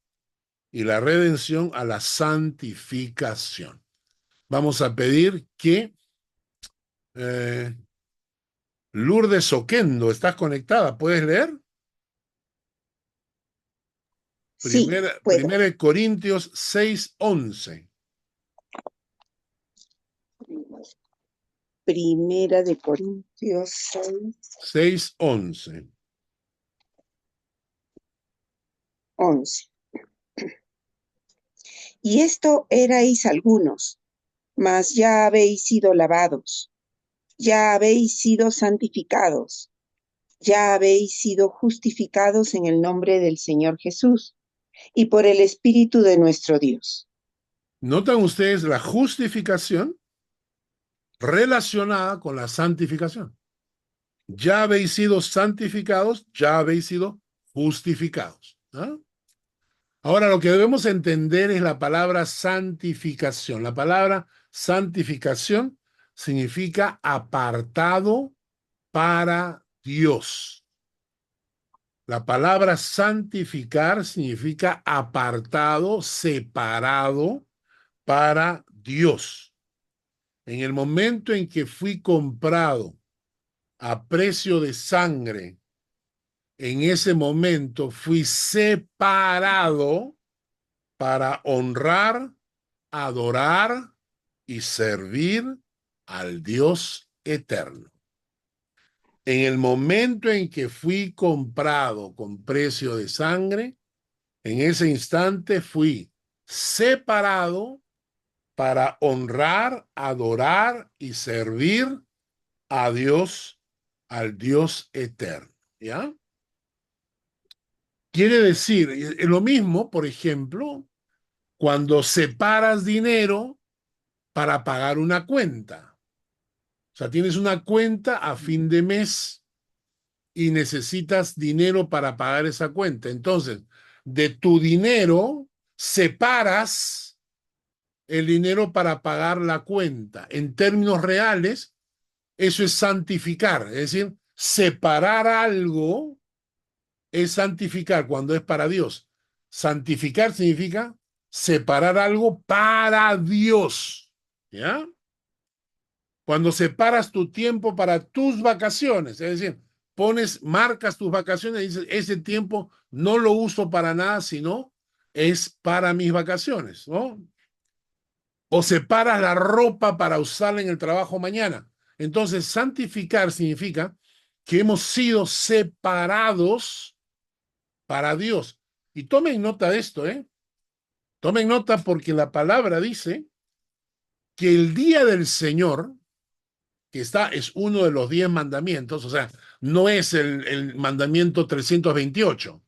y la redención a la santificación. Vamos a pedir que Lourdes Oquendo, ¿estás conectada? ¿Puedes leer? Sí, puedo. Primera de Corintios 6:11. Primera de Corintios 6:11. 11. Y esto erais algunos, mas ya habéis sido lavados, ya habéis sido santificados, ya habéis sido justificados en el nombre del Señor Jesús y por el Espíritu de nuestro Dios. ¿Notan ustedes la justificación relacionada con la santificación? Ya habéis sido santificados, ya habéis sido justificados. ¿Ah? Ahora, lo que debemos entender es la palabra santificación. La palabra santificación significa apartado para Dios. La palabra santificar significa apartado, separado para Dios. En el momento en que fui comprado a precio de sangre, en ese momento fui separado para honrar, adorar y servir al Dios eterno. En el momento en que fui comprado con precio de sangre, en ese instante fui separado para honrar, adorar y servir a Dios, al Dios eterno. ¿Ya? Quiere decir, lo mismo, por ejemplo, cuando separas dinero para pagar una cuenta. O sea, tienes una cuenta a fin de mes y necesitas dinero para pagar esa cuenta. Entonces, de tu dinero separas el dinero para pagar la cuenta. En términos reales, eso es santificar, es decir, separar algo es santificar cuando es para Dios. Santificar significa separar algo para Dios. ¿Ya? Cuando separas tu tiempo para tus vacaciones, es decir, marcas tus vacaciones y dices, ese tiempo no lo uso para nada, sino es para mis vacaciones, ¿no? O separas la ropa para usarla en el trabajo mañana. Entonces, santificar significa que hemos sido separados para Dios. Y tomen nota de esto, ¿eh? Tomen nota porque la palabra dice que el día del Señor, que es uno de los 10 mandamientos, o sea, no es el mandamiento 328,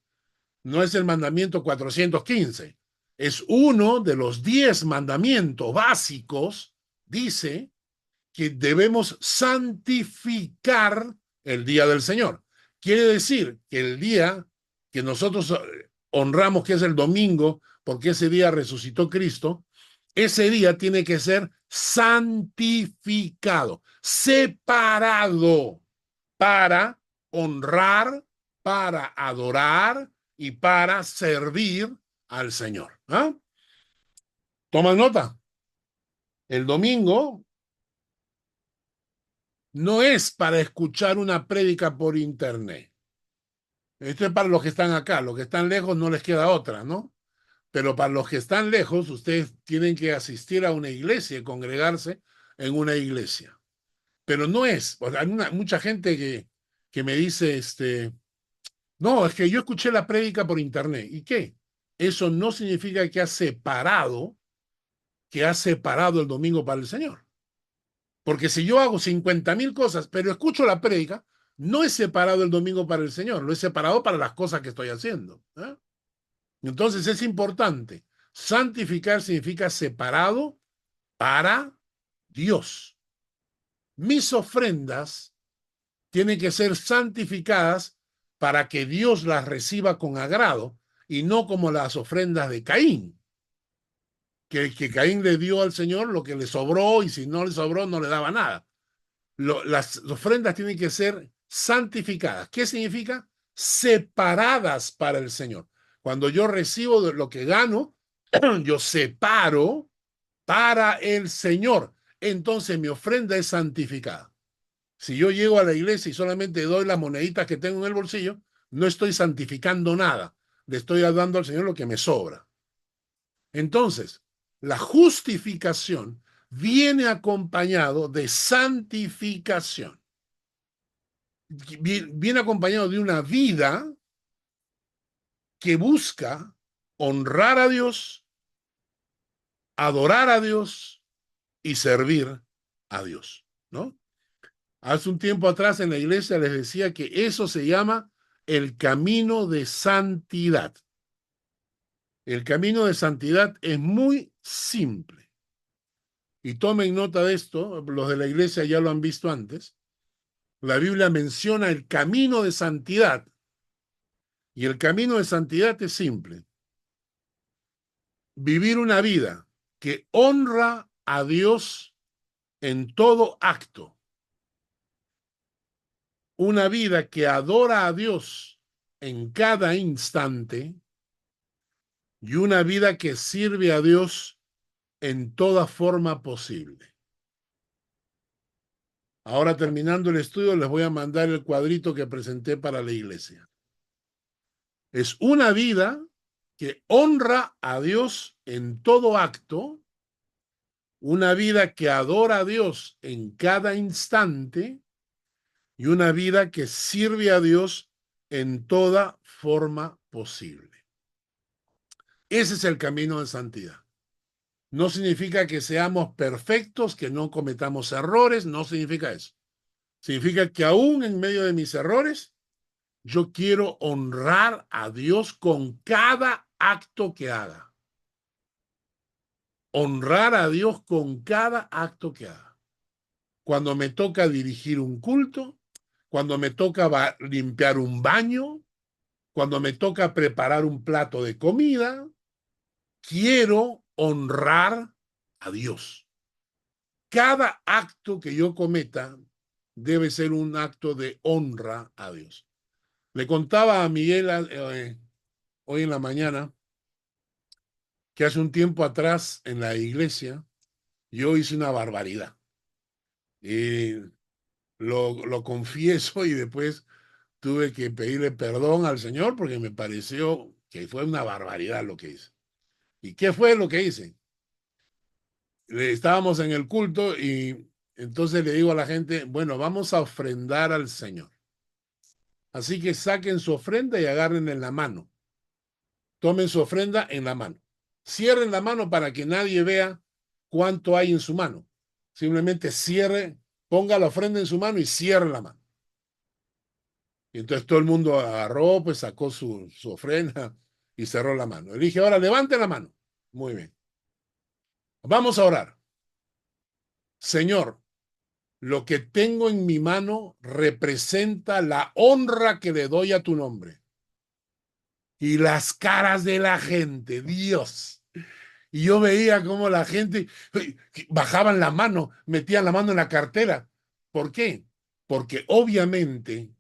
no es el mandamiento 415, es uno de los 10 mandamientos básicos, dice que debemos santificar el día del Señor. Quiere decir que el día que nosotros honramos, que es el domingo, porque ese día resucitó Cristo, ese día tiene que ser santificado, separado para honrar, para adorar y para servir al Señor. ¿Ah? ¿Toman nota? El domingo no es para escuchar una prédica por internet. Esto es para los que están acá, los que están lejos no les queda otra, ¿no? Pero para los que están lejos, ustedes tienen que asistir a una iglesia y congregarse en una iglesia. Pero no es, o sea, hay mucha gente que me dice, no, es que yo escuché la prédica por internet. ¿Y qué? Eso no significa que ha separado el domingo para el Señor. Porque si yo hago 50,000 cosas, pero escucho la prédica, no he separado el domingo para el Señor, lo he separado para las cosas que estoy haciendo. Entonces es importante. Santificar significa separado para Dios. Mis ofrendas tienen que ser santificadas para que Dios las reciba con agrado y no como las ofrendas de Caín. Que Caín le dio al Señor lo que le sobró y si no le sobró no le daba nada. Las ofrendas tienen que ser santificadas. ¿Qué significa? Separadas para el Señor. Cuando yo recibo de lo que gano, yo separo para el Señor. Entonces mi ofrenda es santificada. Si yo llego a la iglesia y solamente doy las moneditas que tengo en el bolsillo, no estoy santificando nada. Le estoy dando al Señor lo que me sobra. Entonces, la justificación viene acompañado de santificación. Viene acompañado de una vida que busca honrar a Dios, adorar a Dios y servir a Dios, ¿no? Hace un tiempo atrás en la iglesia les decía que eso se llama el camino de santidad. El camino de santidad es muy simple. Y tomen nota de esto, los de la iglesia ya lo han visto antes. La Biblia menciona el camino de santidad. Y el camino de santidad es simple. Vivir una vida que honra a Dios en todo acto. Una vida que adora a Dios en cada instante y una vida que sirve a Dios en toda forma posible. Ahora, terminando el estudio, les voy a mandar el cuadrito que presenté para la iglesia. Es una vida que honra a Dios en todo acto, una vida que adora a Dios en cada instante y una vida que sirve a Dios en toda forma posible. Ese es el camino de santidad. No significa que seamos perfectos, que no cometamos errores, no significa eso. Significa que aún en medio de mis errores, yo quiero honrar a Dios con cada acto que haga. Honrar a Dios con cada acto que haga. Cuando me toca dirigir un culto, cuando me toca limpiar un baño, cuando me toca preparar un plato de comida, quiero honrar a Dios. Cada acto que yo cometa debe ser un acto de honra a Dios. Le contaba a Miguel hoy en la mañana que hace un tiempo atrás en la iglesia yo hice una barbaridad. Y lo confieso y después tuve que pedirle perdón al Señor porque me pareció que fue una barbaridad lo que hice. ¿Y qué fue lo que hice? Estábamos en el culto y entonces le digo a la gente, bueno, vamos a ofrendar al Señor. Así que saquen su ofrenda y agarren en la mano. Tomen su ofrenda en la mano. Cierren la mano para que nadie vea cuánto hay en su mano. Simplemente cierre, ponga la ofrenda en su mano y cierre la mano. Y entonces todo el mundo agarró, pues sacó su ofrenda y cerró la mano. Le dije, ahora levanten la mano. Muy bien. Vamos a orar. Señor, lo que tengo en mi mano representa la honra que le doy a tu nombre. Y las caras de la gente, Dios. Y yo veía cómo la gente bajaban la mano, metían la mano en la cartera. ¿Por qué? Porque obviamente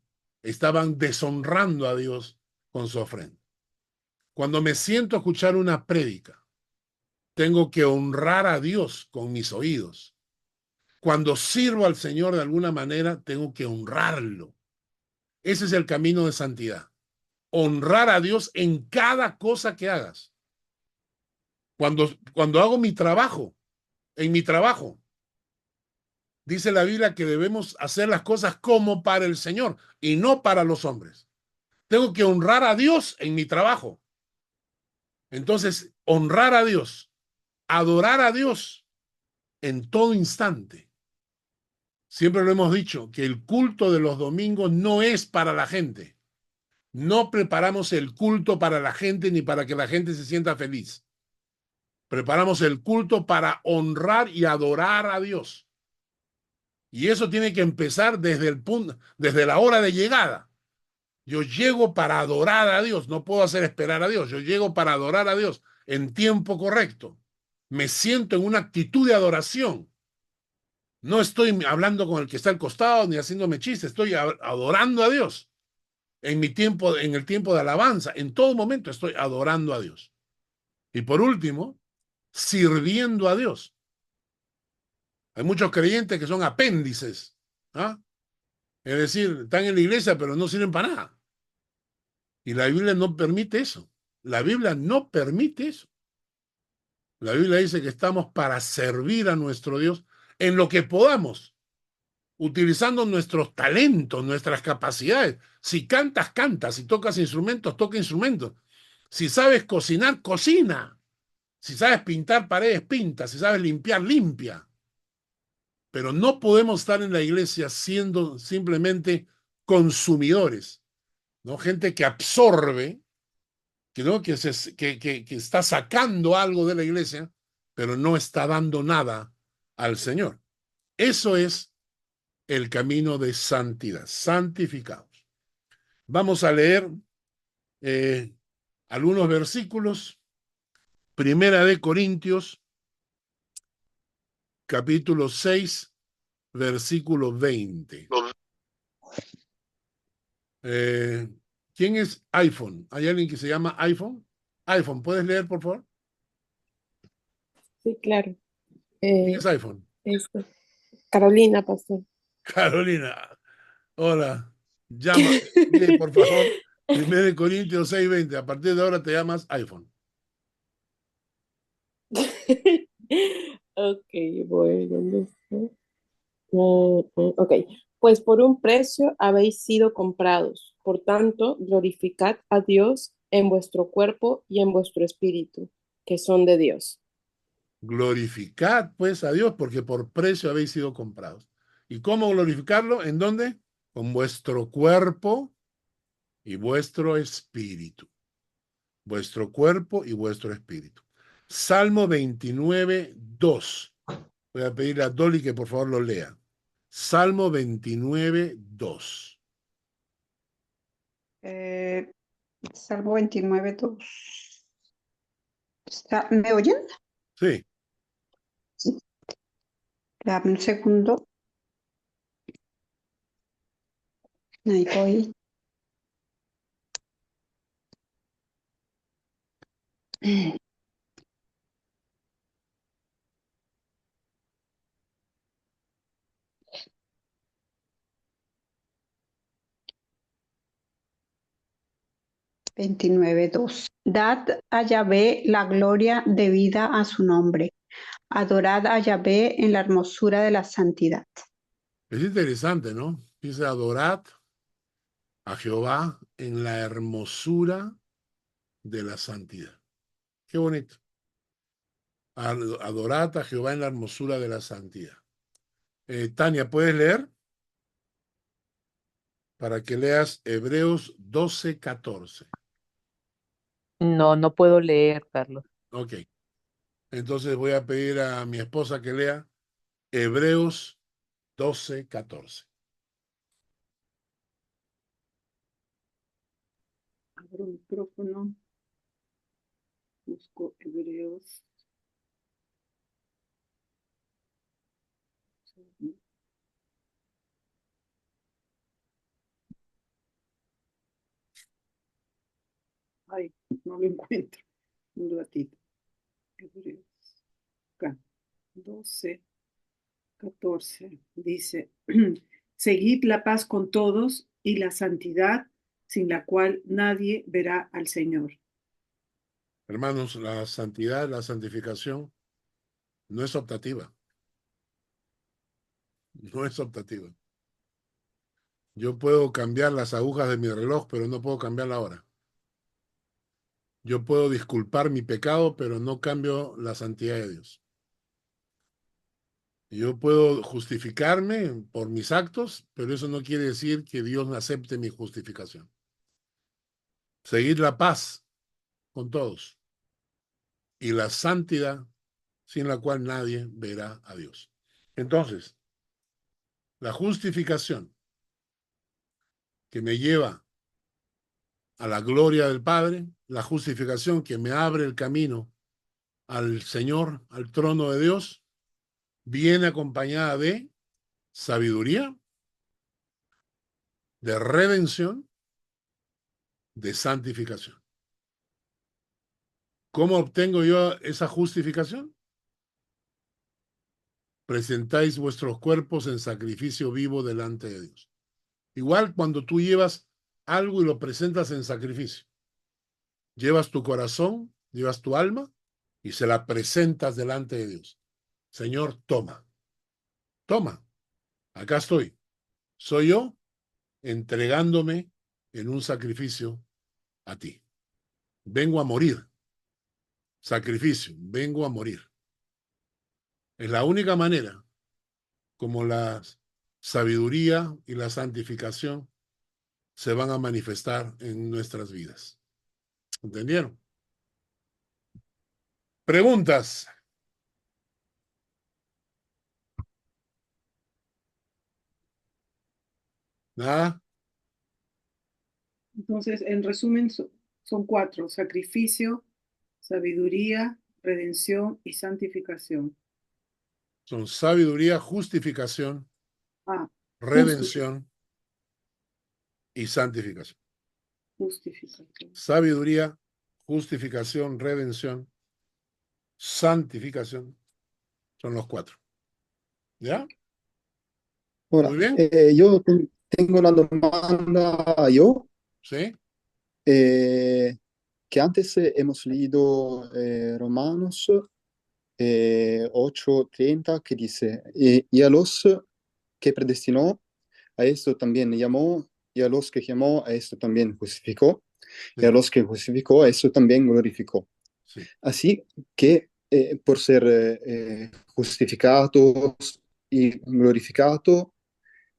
estaban deshonrando a Dios con su ofrenda. Cuando me siento a escuchar una prédica, tengo que honrar a Dios con mis oídos. Cuando sirvo al Señor de alguna manera, tengo que honrarlo. Ese es el camino de santidad. Honrar a Dios en cada cosa que hagas. Cuando hago mi trabajo, en mi trabajo, dice la Biblia que debemos hacer las cosas como para el Señor y no para los hombres. Tengo que honrar a Dios en mi trabajo. Entonces, honrar a Dios, adorar a Dios en todo instante. Siempre lo hemos dicho, que el culto de los domingos no es para la gente. No preparamos el culto para la gente ni para que la gente se sienta feliz. Preparamos el culto para honrar y adorar a Dios. Y eso tiene que empezar desde la hora de llegada. Yo llego para adorar a Dios, no puedo hacer esperar a Dios. Yo llego para adorar a Dios en tiempo correcto. Me siento en una actitud de adoración. No estoy hablando con el que está al costado ni haciéndome chistes, estoy adorando a Dios. En el tiempo de alabanza, en todo momento estoy adorando a Dios. Y por último, sirviendo a Dios. Hay muchos creyentes que son apéndices, ¿ah? Es decir, están en la iglesia pero no sirven para nada. Y la Biblia no permite eso. La Biblia no permite eso. La Biblia dice que estamos para servir a nuestro Dios en lo que podamos, utilizando nuestros talentos, nuestras capacidades. Si cantas, canta. Si tocas instrumentos, toca instrumentos. Si sabes cocinar, cocina. Si sabes pintar paredes, pinta. Si sabes limpiar, limpia. Pero no podemos estar en la iglesia siendo simplemente consumidores, ¿no? Gente que absorbe, ¿no? que está sacando algo de la iglesia, pero no está dando nada al Señor. Eso es el camino de santidad, santificados. Vamos a leer algunos versículos. Primera de Corintios, capítulo 6, versículo 20. ¿Quién es iPhone? ¿Hay alguien que se llama iPhone? iPhone, ¿puedes leer, por favor? Sí, claro. ¿Quién es iPhone? Carolina, pastor. Carolina. Hola. Llama, por favor, 1 Corintios 6:20. A partir de ahora te llamas iPhone. Ok, bueno. Ok, pues por un precio habéis sido comprados. Por tanto, glorificad a Dios en vuestro cuerpo y en vuestro espíritu, que son de Dios. Glorificad, pues, a Dios, porque por precio habéis sido comprados. ¿Y cómo glorificarlo? ¿En dónde? Con vuestro cuerpo y vuestro espíritu. Vuestro cuerpo y vuestro espíritu. Salmo 29:2. Voy a pedirle a Dolly que por favor lo lea. Salmo 29:2. Salmo 29:2. ¿Me oyen? Sí. Sí. Dame un segundo. Ahí voy. $29.2. Dad a Yahvé la gloria debida a su nombre. Adorad a Yahvé en la hermosura de la santidad. Es interesante, ¿no? Dice adorad a Jehová en la hermosura de la santidad. Qué bonito. Adorad a Jehová en la hermosura de la santidad. Tania, ¿puedes leer? Para que leas Hebreos 12:14. No puedo leer, Carlos. Ok. Entonces voy a pedir a mi esposa que lea Hebreos 12:14. Abro el micrófono. Busco Hebreos. Ay, no lo encuentro. Un ratito. Hebreos. Acá. 12:14. Dice, seguid la paz con todos y la santidad, sin la cual nadie verá al Señor. Hermanos, la santidad, la santificación no es optativa. No es optativa. Yo puedo cambiar las agujas de mi reloj, pero no puedo cambiar la hora. Yo puedo disculpar mi pecado, pero no cambio la santidad de Dios. Yo puedo justificarme por mis actos, pero eso no quiere decir que Dios no acepte mi justificación. Seguir la paz con todos y la santidad sin la cual nadie verá a Dios. Entonces, la justificación que me lleva a la gloria del Padre, la justificación que me abre el camino al Señor, al trono de Dios, viene acompañada de sabiduría, de redención, de santificación. ¿Cómo obtengo yo esa justificación? Presentáis vuestros cuerpos en sacrificio vivo delante de Dios. Igual cuando tú llevas algo y lo presentas en sacrificio. Llevas tu corazón, llevas tu alma y se la presentas delante de Dios. Señor, toma. Toma. Acá estoy. Soy yo entregándome en un sacrificio a ti. Vengo a morir. Sacrificio. Vengo a morir. Es la única manera como la sabiduría y la santificación se van a manifestar en nuestras vidas. ¿Entendieron? Preguntas. ¿Nada? Entonces, en resumen, son 4: sacrificio, sabiduría, redención y santificación. Son sabiduría, justificación, redención y santificación. Justificación. Sabiduría, justificación, redención, santificación. Son los 4. ¿Ya? Ora, Muy bien. io tengo una domanda yo, ¿Sí? que antes hemos leído Romanos 8:30, que dice, y a los que predestinó, a esto también llamó, y a los que llamó, a esto también justificó, y a los que justificó, a esto también glorificó. Sí. Así que por ser justificados y glorificados,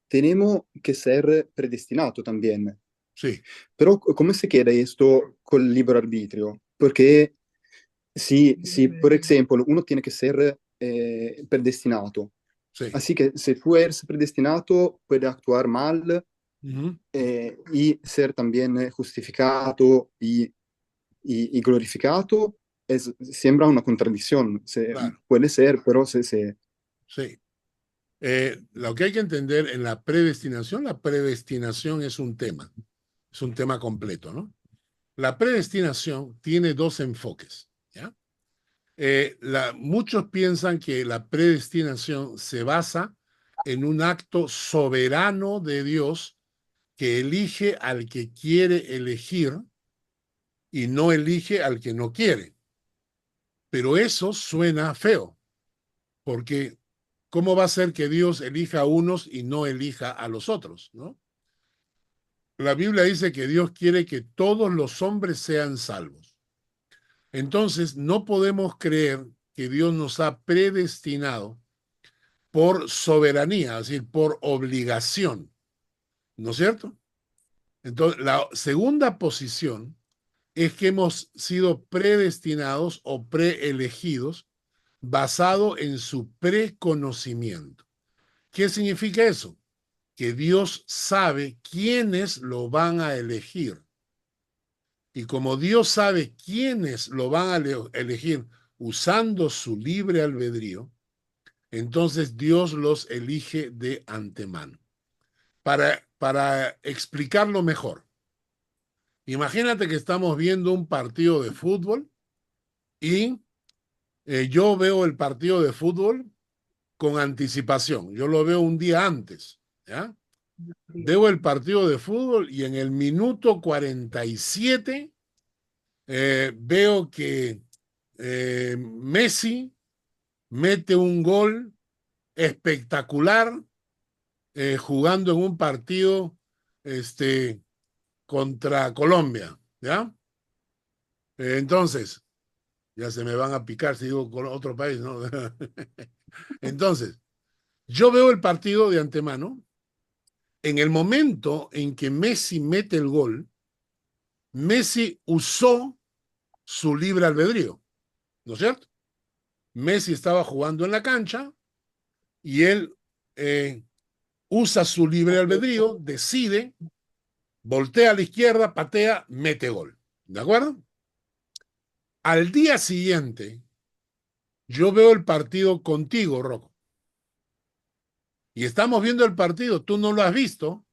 tenemos que ser predestinados también. Sí. Pero ¿cómo se queda esto con el libre arbitrio? Porque si por ejemplo, uno tiene que ser predestinado. Sí. Así que si tú eres predestinado, puedes actuar mal y ser también justificado y glorificado. Sembra una contradicción. Claro. Puede ser, pero Sí. Lo que hay que entender en la predestinación es un tema completo, ¿no? La predestinación tiene 2 enfoques, ¿ya? Muchos piensan que la predestinación se basa en un acto soberano de Dios que elige al que quiere elegir y no elige al que no quiere. Pero eso suena feo, porque ¿cómo va a ser que Dios elija a unos y no elija a los otros, ¿no? La Biblia dice que Dios quiere que todos los hombres sean salvos. Entonces, no podemos creer que Dios nos ha predestinado por soberanía, es decir, por obligación, ¿no es cierto? Entonces, la segunda posición es que hemos sido predestinados o preelegidos basado en su preconocimiento. ¿Qué significa eso? Que Dios sabe quiénes lo van a elegir. Y como Dios sabe quiénes lo van a elegir usando su libre albedrío, entonces Dios los elige de antemano. Para explicarlo mejor, imagínate que estamos viendo un partido de fútbol y yo veo el partido de fútbol con anticipación. Yo lo veo un día antes, ¿ya? Veo el partido de fútbol y en el minuto 47 veo que Messi mete un gol espectacular jugando en un partido contra Colombia, ¿ya? Entonces, ya se me van a picar si digo con otro país, ¿no? Entonces, yo veo el partido de antemano. En el momento en que Messi mete el gol, Messi usó su libre albedrío, ¿no es cierto? Messi estaba jugando en la cancha y él usa su libre albedrío, decide, voltea a la izquierda, patea, mete gol. ¿De acuerdo? Al día siguiente, yo veo el partido contigo, Rocco. Y estamos viendo el partido, tú no lo has visto,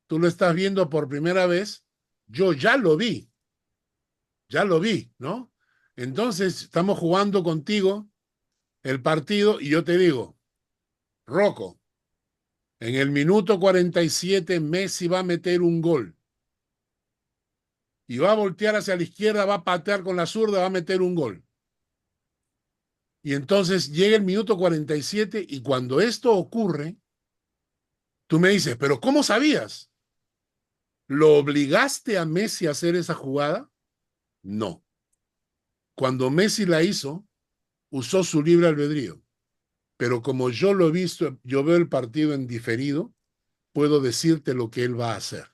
tú lo estás viendo por primera vez, yo ya lo vi, ¿no? Entonces, estamos jugando contigo el partido y yo te digo, Rocco, en el minuto 47 Messi va a meter un gol y va a voltear hacia la izquierda, va a patear con la zurda, va a meter un gol. Y entonces llega el minuto 47 y cuando esto ocurre, tú me dices, ¿pero cómo sabías? ¿Lo obligaste a Messi a hacer esa jugada? No. Cuando Messi la hizo, usó su libre albedrío. Pero como yo lo he visto, yo veo el partido en diferido, puedo decirte lo que él va a hacer.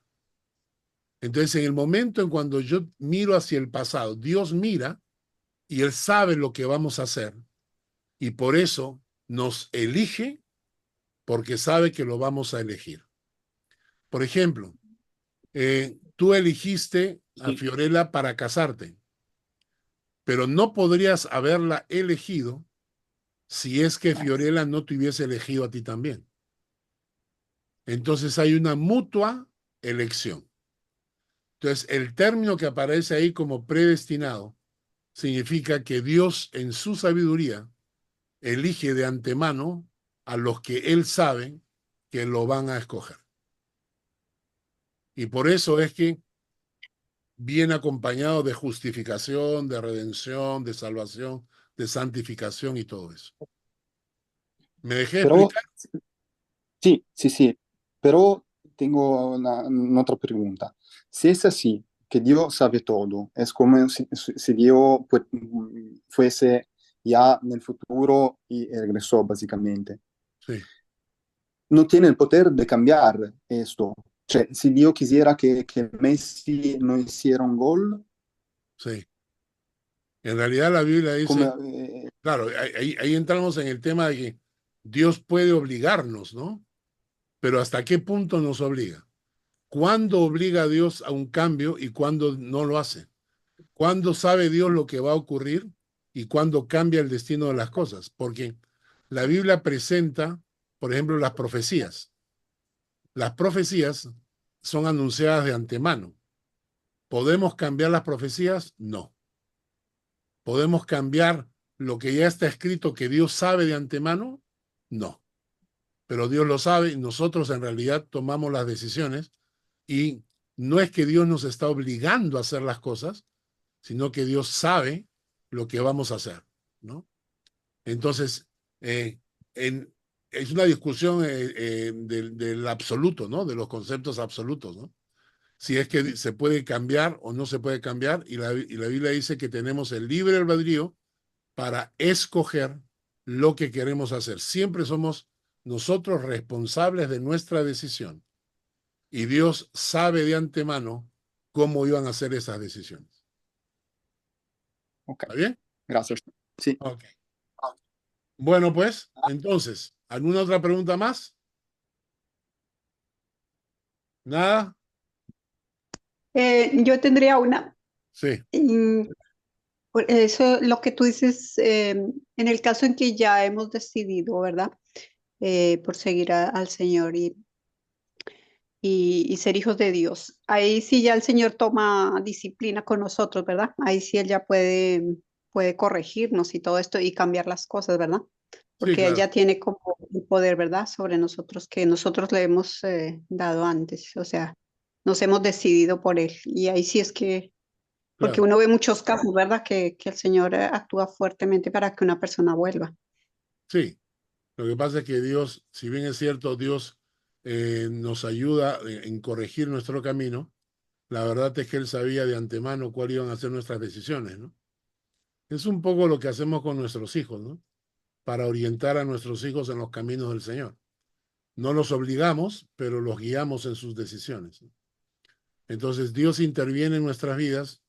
Entonces, en el momento en cuando yo miro hacia el pasado, Dios mira y Él sabe lo que vamos a hacer. Y por eso nos elige, porque sabe que lo vamos a elegir. Por ejemplo, tú elegiste a Fiorella para casarte, pero no podrías haberla elegido si es que Fiorella no te hubiese elegido a ti también. Entonces hay una mutua elección. Entonces, el término que aparece ahí como predestinado significa que Dios en su sabiduría elige de antemano a los que Él sabe que lo van a escoger. Y por eso es que viene acompañado de justificación, de redención, de salvación, de santificación y todo eso. ¿Me dejé Pero, explicar? sí, pero tengo otra pregunta. Si es así, que Dios sabe todo, es como si Dios pues, fuese ya en el futuro y regresó básicamente. Sí. No tiene el poder de cambiar esto. Cioè, si Dios quisiera que Messi no hiciera un gol, Sí. En realidad la Biblia dice, como, claro, ahí entramos en el tema de que Dios puede obligarnos, ¿no? Pero ¿hasta qué punto nos obliga? ¿Cuándo obliga a Dios a un cambio y cuándo no lo hace? ¿Cuándo sabe Dios lo que va a ocurrir y cuándo cambia el destino de las cosas? Porque la Biblia presenta, por ejemplo, las profecías. Las profecías son anunciadas de antemano. ¿Podemos cambiar las profecías? No. ¿Podemos cambiar lo que ya está escrito que Dios sabe de antemano? No. Pero Dios lo sabe y nosotros en realidad tomamos las decisiones y no es que Dios nos está obligando a hacer las cosas, sino que Dios sabe lo que vamos a hacer, ¿no? Entonces, es una discusión del absoluto, ¿no? De los conceptos absolutos, ¿no? Si es que se puede cambiar o no se puede cambiar, y la Biblia dice que tenemos el libre albedrío para escoger lo que queremos hacer. Siempre somos nosotros responsables de nuestra decisión. Y Dios sabe de antemano cómo iban a ser esas decisiones. Ok. ¿Está bien? Gracias. Sí. Ok. Bueno, pues, entonces, ¿alguna otra pregunta más? ¿Nada? Yo tendría una. Sí. Por eso, lo que tú dices, en el caso en que ya hemos decidido, ¿verdad? Por seguir al Señor y ser hijos de Dios. Ahí sí ya el Señor toma disciplina con nosotros, ¿verdad? Ahí sí Él ya puede corregirnos y todo esto y cambiar las cosas, ¿verdad? Porque Sí, Él claro. ya tiene como el poder, ¿verdad? Sobre nosotros que nosotros le hemos dado antes. O sea, nos hemos decidido por Él. Y ahí sí es que Porque Claro, uno ve muchos casos, ¿verdad? Que el Señor actúa fuertemente para que una persona vuelva. sí. Lo que pasa es que Dios, si bien es cierto, Dios nos ayuda en corregir nuestro camino, la verdad es que Él sabía de antemano cuáles iban a ser nuestras decisiones, ¿no? Es un poco lo que hacemos con nuestros hijos, ¿no? Para orientar a nuestros hijos en los caminos del Señor. No los obligamos, pero los guiamos en sus decisiones, ¿no? Entonces Dios interviene en nuestras vidas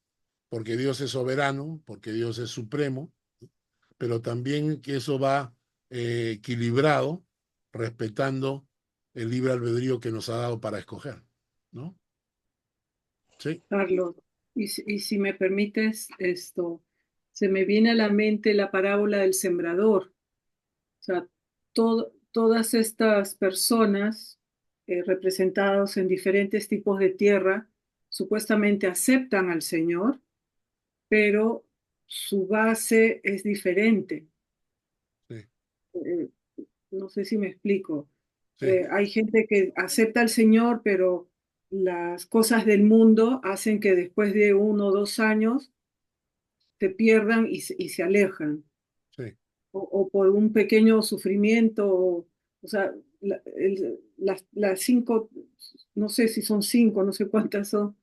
porque Dios es soberano, porque Dios es supremo, pero también que eso va equilibrado, respetando el libre albedrío que nos ha dado para escoger, ¿no? Sí. Carlos, y si me permites esto, se me viene a la mente la parábola del sembrador. O sea, todas estas personas representadas en diferentes tipos de tierra supuestamente aceptan al Señor, pero su base es diferente. Sí. No sé si me explico. Sí. Hay gente que acepta al Señor, pero las cosas del mundo hacen que después de 1 o 2 años te pierdan y se alejan. Sí. O por un pequeño sufrimiento, o sea, las 5, no sé si son 5, no sé cuántas son,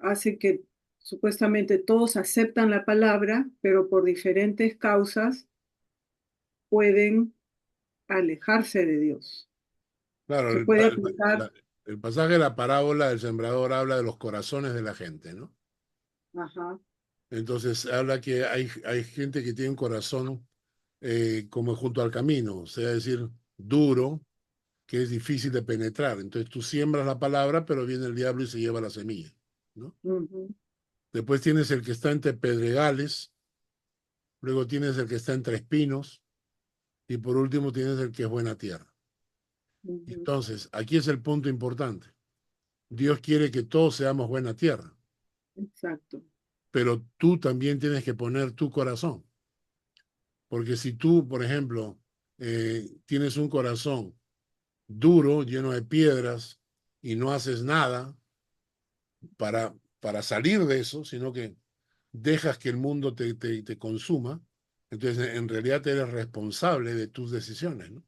hace que supuestamente todos aceptan la palabra, pero por diferentes causas pueden alejarse de Dios. Claro, Se puede aplicar, el pasaje de la parábola del sembrador habla de los corazones de la gente, ¿no? ajá, Entonces habla que hay gente que tiene un corazón como junto al camino, o sea, es decir, duro, que es difícil de penetrar. Entonces tú siembras la palabra, pero viene el diablo y se lleva la semilla, ¿no? ujú, Después tienes el que está entre pedregales, luego tienes el que está entre espinos, y por último tienes el que es buena tierra. ujú, Entonces, aquí es el punto importante. Dios quiere que todos seamos buena tierra, exacto. pero tú también tienes que poner tu corazón. Porque si tú, por ejemplo, tienes un corazón duro, lleno de piedras, y no haces nada para salir de eso, sino que dejas que el mundo te consuma, entonces en realidad eres responsable de tus decisiones, ¿no?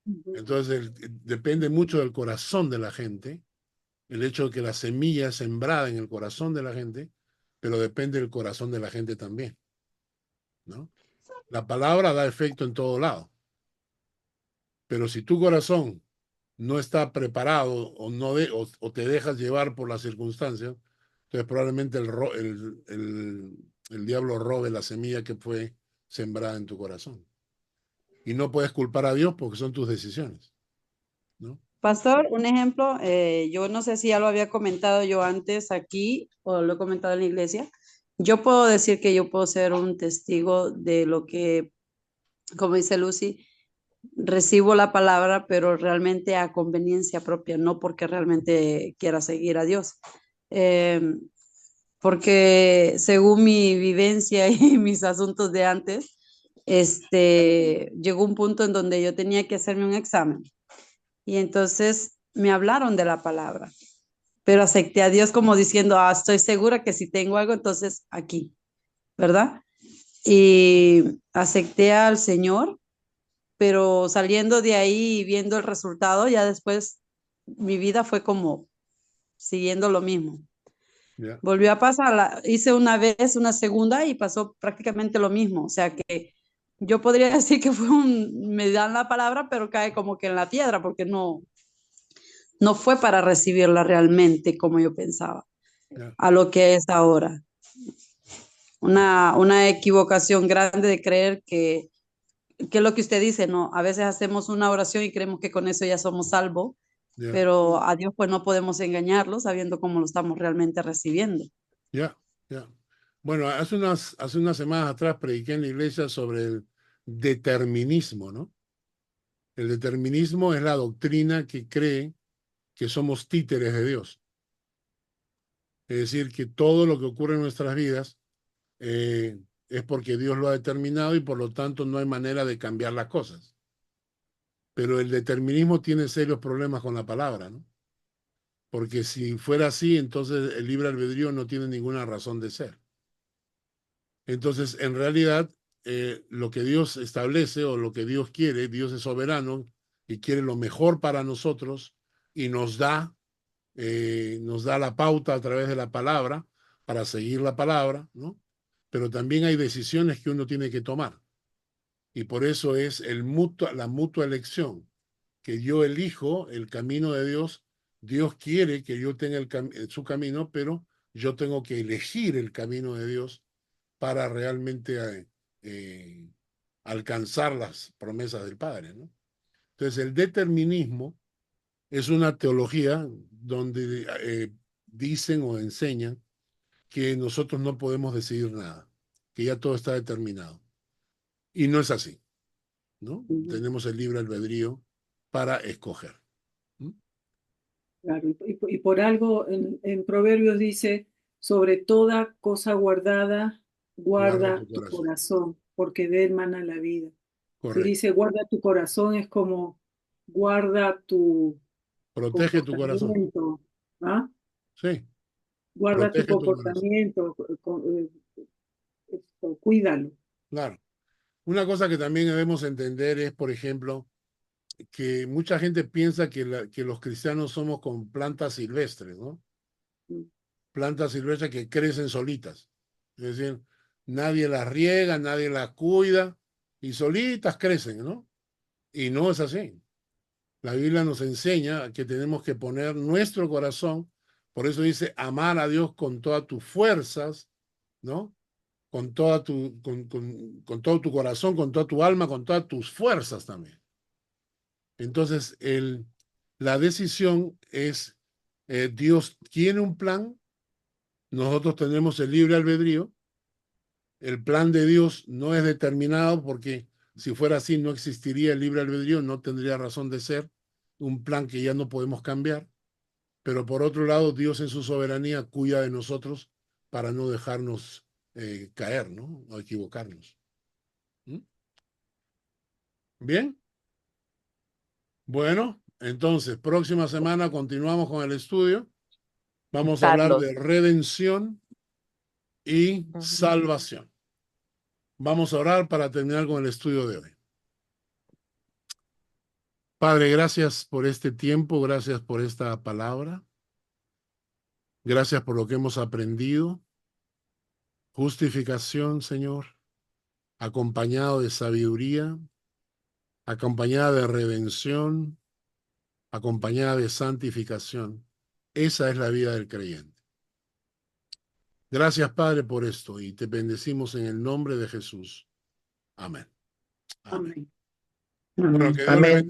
Ujú, Entonces depende mucho del corazón de la gente, el hecho de que la semilla es sembrada en el corazón de la gente, pero depende del corazón de la gente también, ¿no? La palabra da efecto en todo lado, pero si tu corazón no está preparado o, no o te dejas llevar por las circunstancias, entonces probablemente el diablo robe la semilla que fue sembrada en tu corazón. Y no puedes culpar a Dios porque son tus decisiones, ¿no? Pastor, un ejemplo, yo no sé si ya lo había comentado yo antes aquí o lo he comentado en la iglesia. Yo puedo decir que yo puedo ser un testigo de lo que, como dice Lucy, recibo la palabra, pero realmente a conveniencia propia, no porque realmente quiera seguir a Dios. Eh, Porque según mi vivencia y mis asuntos de antes, llegó un punto en donde yo tenía que hacerme un examen y entonces me hablaron de la palabra, pero acepté a Dios como diciendo, estoy segura que si tengo algo, entonces aquí, ¿verdad? Y acepté al Señor, pero saliendo de ahí y viendo el resultado, ya después mi vida fue como siguiendo lo mismo. Yeah. Volvió a pasar, hice una vez, una segunda y pasó prácticamente lo mismo. O sea que yo podría decir que me dan la palabra, pero cae como que en la piedra, porque no fue para recibirla realmente como yo pensaba, Yeah. a lo que es ahora. Una equivocación grande de creer que es lo que usted dice, ¿no? A veces hacemos una oración y creemos que con eso ya somos salvos, Yeah. pero a Dios pues no podemos engañarlo sabiendo cómo lo estamos realmente recibiendo. Ya, ya. Bueno, hace unas semanas atrás prediqué en la iglesia sobre el determinismo, ¿no? El determinismo es la doctrina que cree que somos títeres de Dios. Es decir, que todo lo que ocurre en nuestras vidas es porque Dios lo ha determinado y por lo tanto no hay manera de cambiar las cosas. Pero el determinismo tiene serios problemas con la palabra, ¿no? porque si fuera así, entonces el libre albedrío no tiene ninguna razón de ser. Entonces, en realidad, lo que Dios establece o lo que Dios quiere, Dios es soberano y quiere lo mejor para nosotros y nos da la pauta a través de la palabra para seguir la palabra, ¿no? Pero también hay decisiones que uno tiene que tomar. Y por eso es la mutua elección, que yo elijo el camino de Dios. Dios quiere que yo tenga su camino, pero yo tengo que elegir el camino de Dios para realmente alcanzar las promesas del Padre, ¿no? Entonces, el determinismo es una teología donde dicen o enseñan que nosotros no podemos decidir nada, que ya todo está determinado. Y no es así, ¿no? Tenemos el libre albedrío para escoger. Claro, y por algo en Proverbios dice, sobre toda cosa guardada, guarda tu corazón, porque de él mana la vida. Correcto. Si dice guarda tu corazón, es como guarda tu protege tu corazón. ¿Ah? Sí. Guarda tu comportamiento, cuídalo. Claro. Una cosa que también debemos entender es, por ejemplo, que mucha gente piensa que los cristianos somos con plantas silvestres, ¿no? Plantas silvestres que crecen solitas. Es decir, nadie las riega, nadie las cuida y solitas crecen, ¿no? Y no es así. La Biblia nos enseña que tenemos que poner nuestro corazón, por eso dice amar a Dios con todas tus fuerzas, ¿no? Con todo tu corazón, con toda tu alma, con todas tus fuerzas también. Entonces, la decisión es, Dios tiene un plan, nosotros tenemos el libre albedrío, el plan de Dios no es determinado porque si fuera así no existiría el libre albedrío, no tendría razón de ser, un plan que ya no podemos cambiar, pero por otro lado, Dios en su soberanía cuida de nosotros para no dejarnos caer, ¿no? O equivocarnos. ¿Bien? Bueno, entonces, próxima semana continuamos con el estudio. Vamos a hablar de redención y salvación. Vamos a orar para terminar con el estudio de hoy. Padre, gracias por este tiempo, gracias por esta palabra. Gracias por lo que hemos aprendido. Justificación, Señor, acompañado de sabiduría, acompañada de redención, acompañada de santificación. Esa es la vida del creyente. Gracias, Padre, por esto y te bendecimos en el nombre de Jesús. Amén. Amén. Amén. Bueno, que Dios le Amén. bendiga.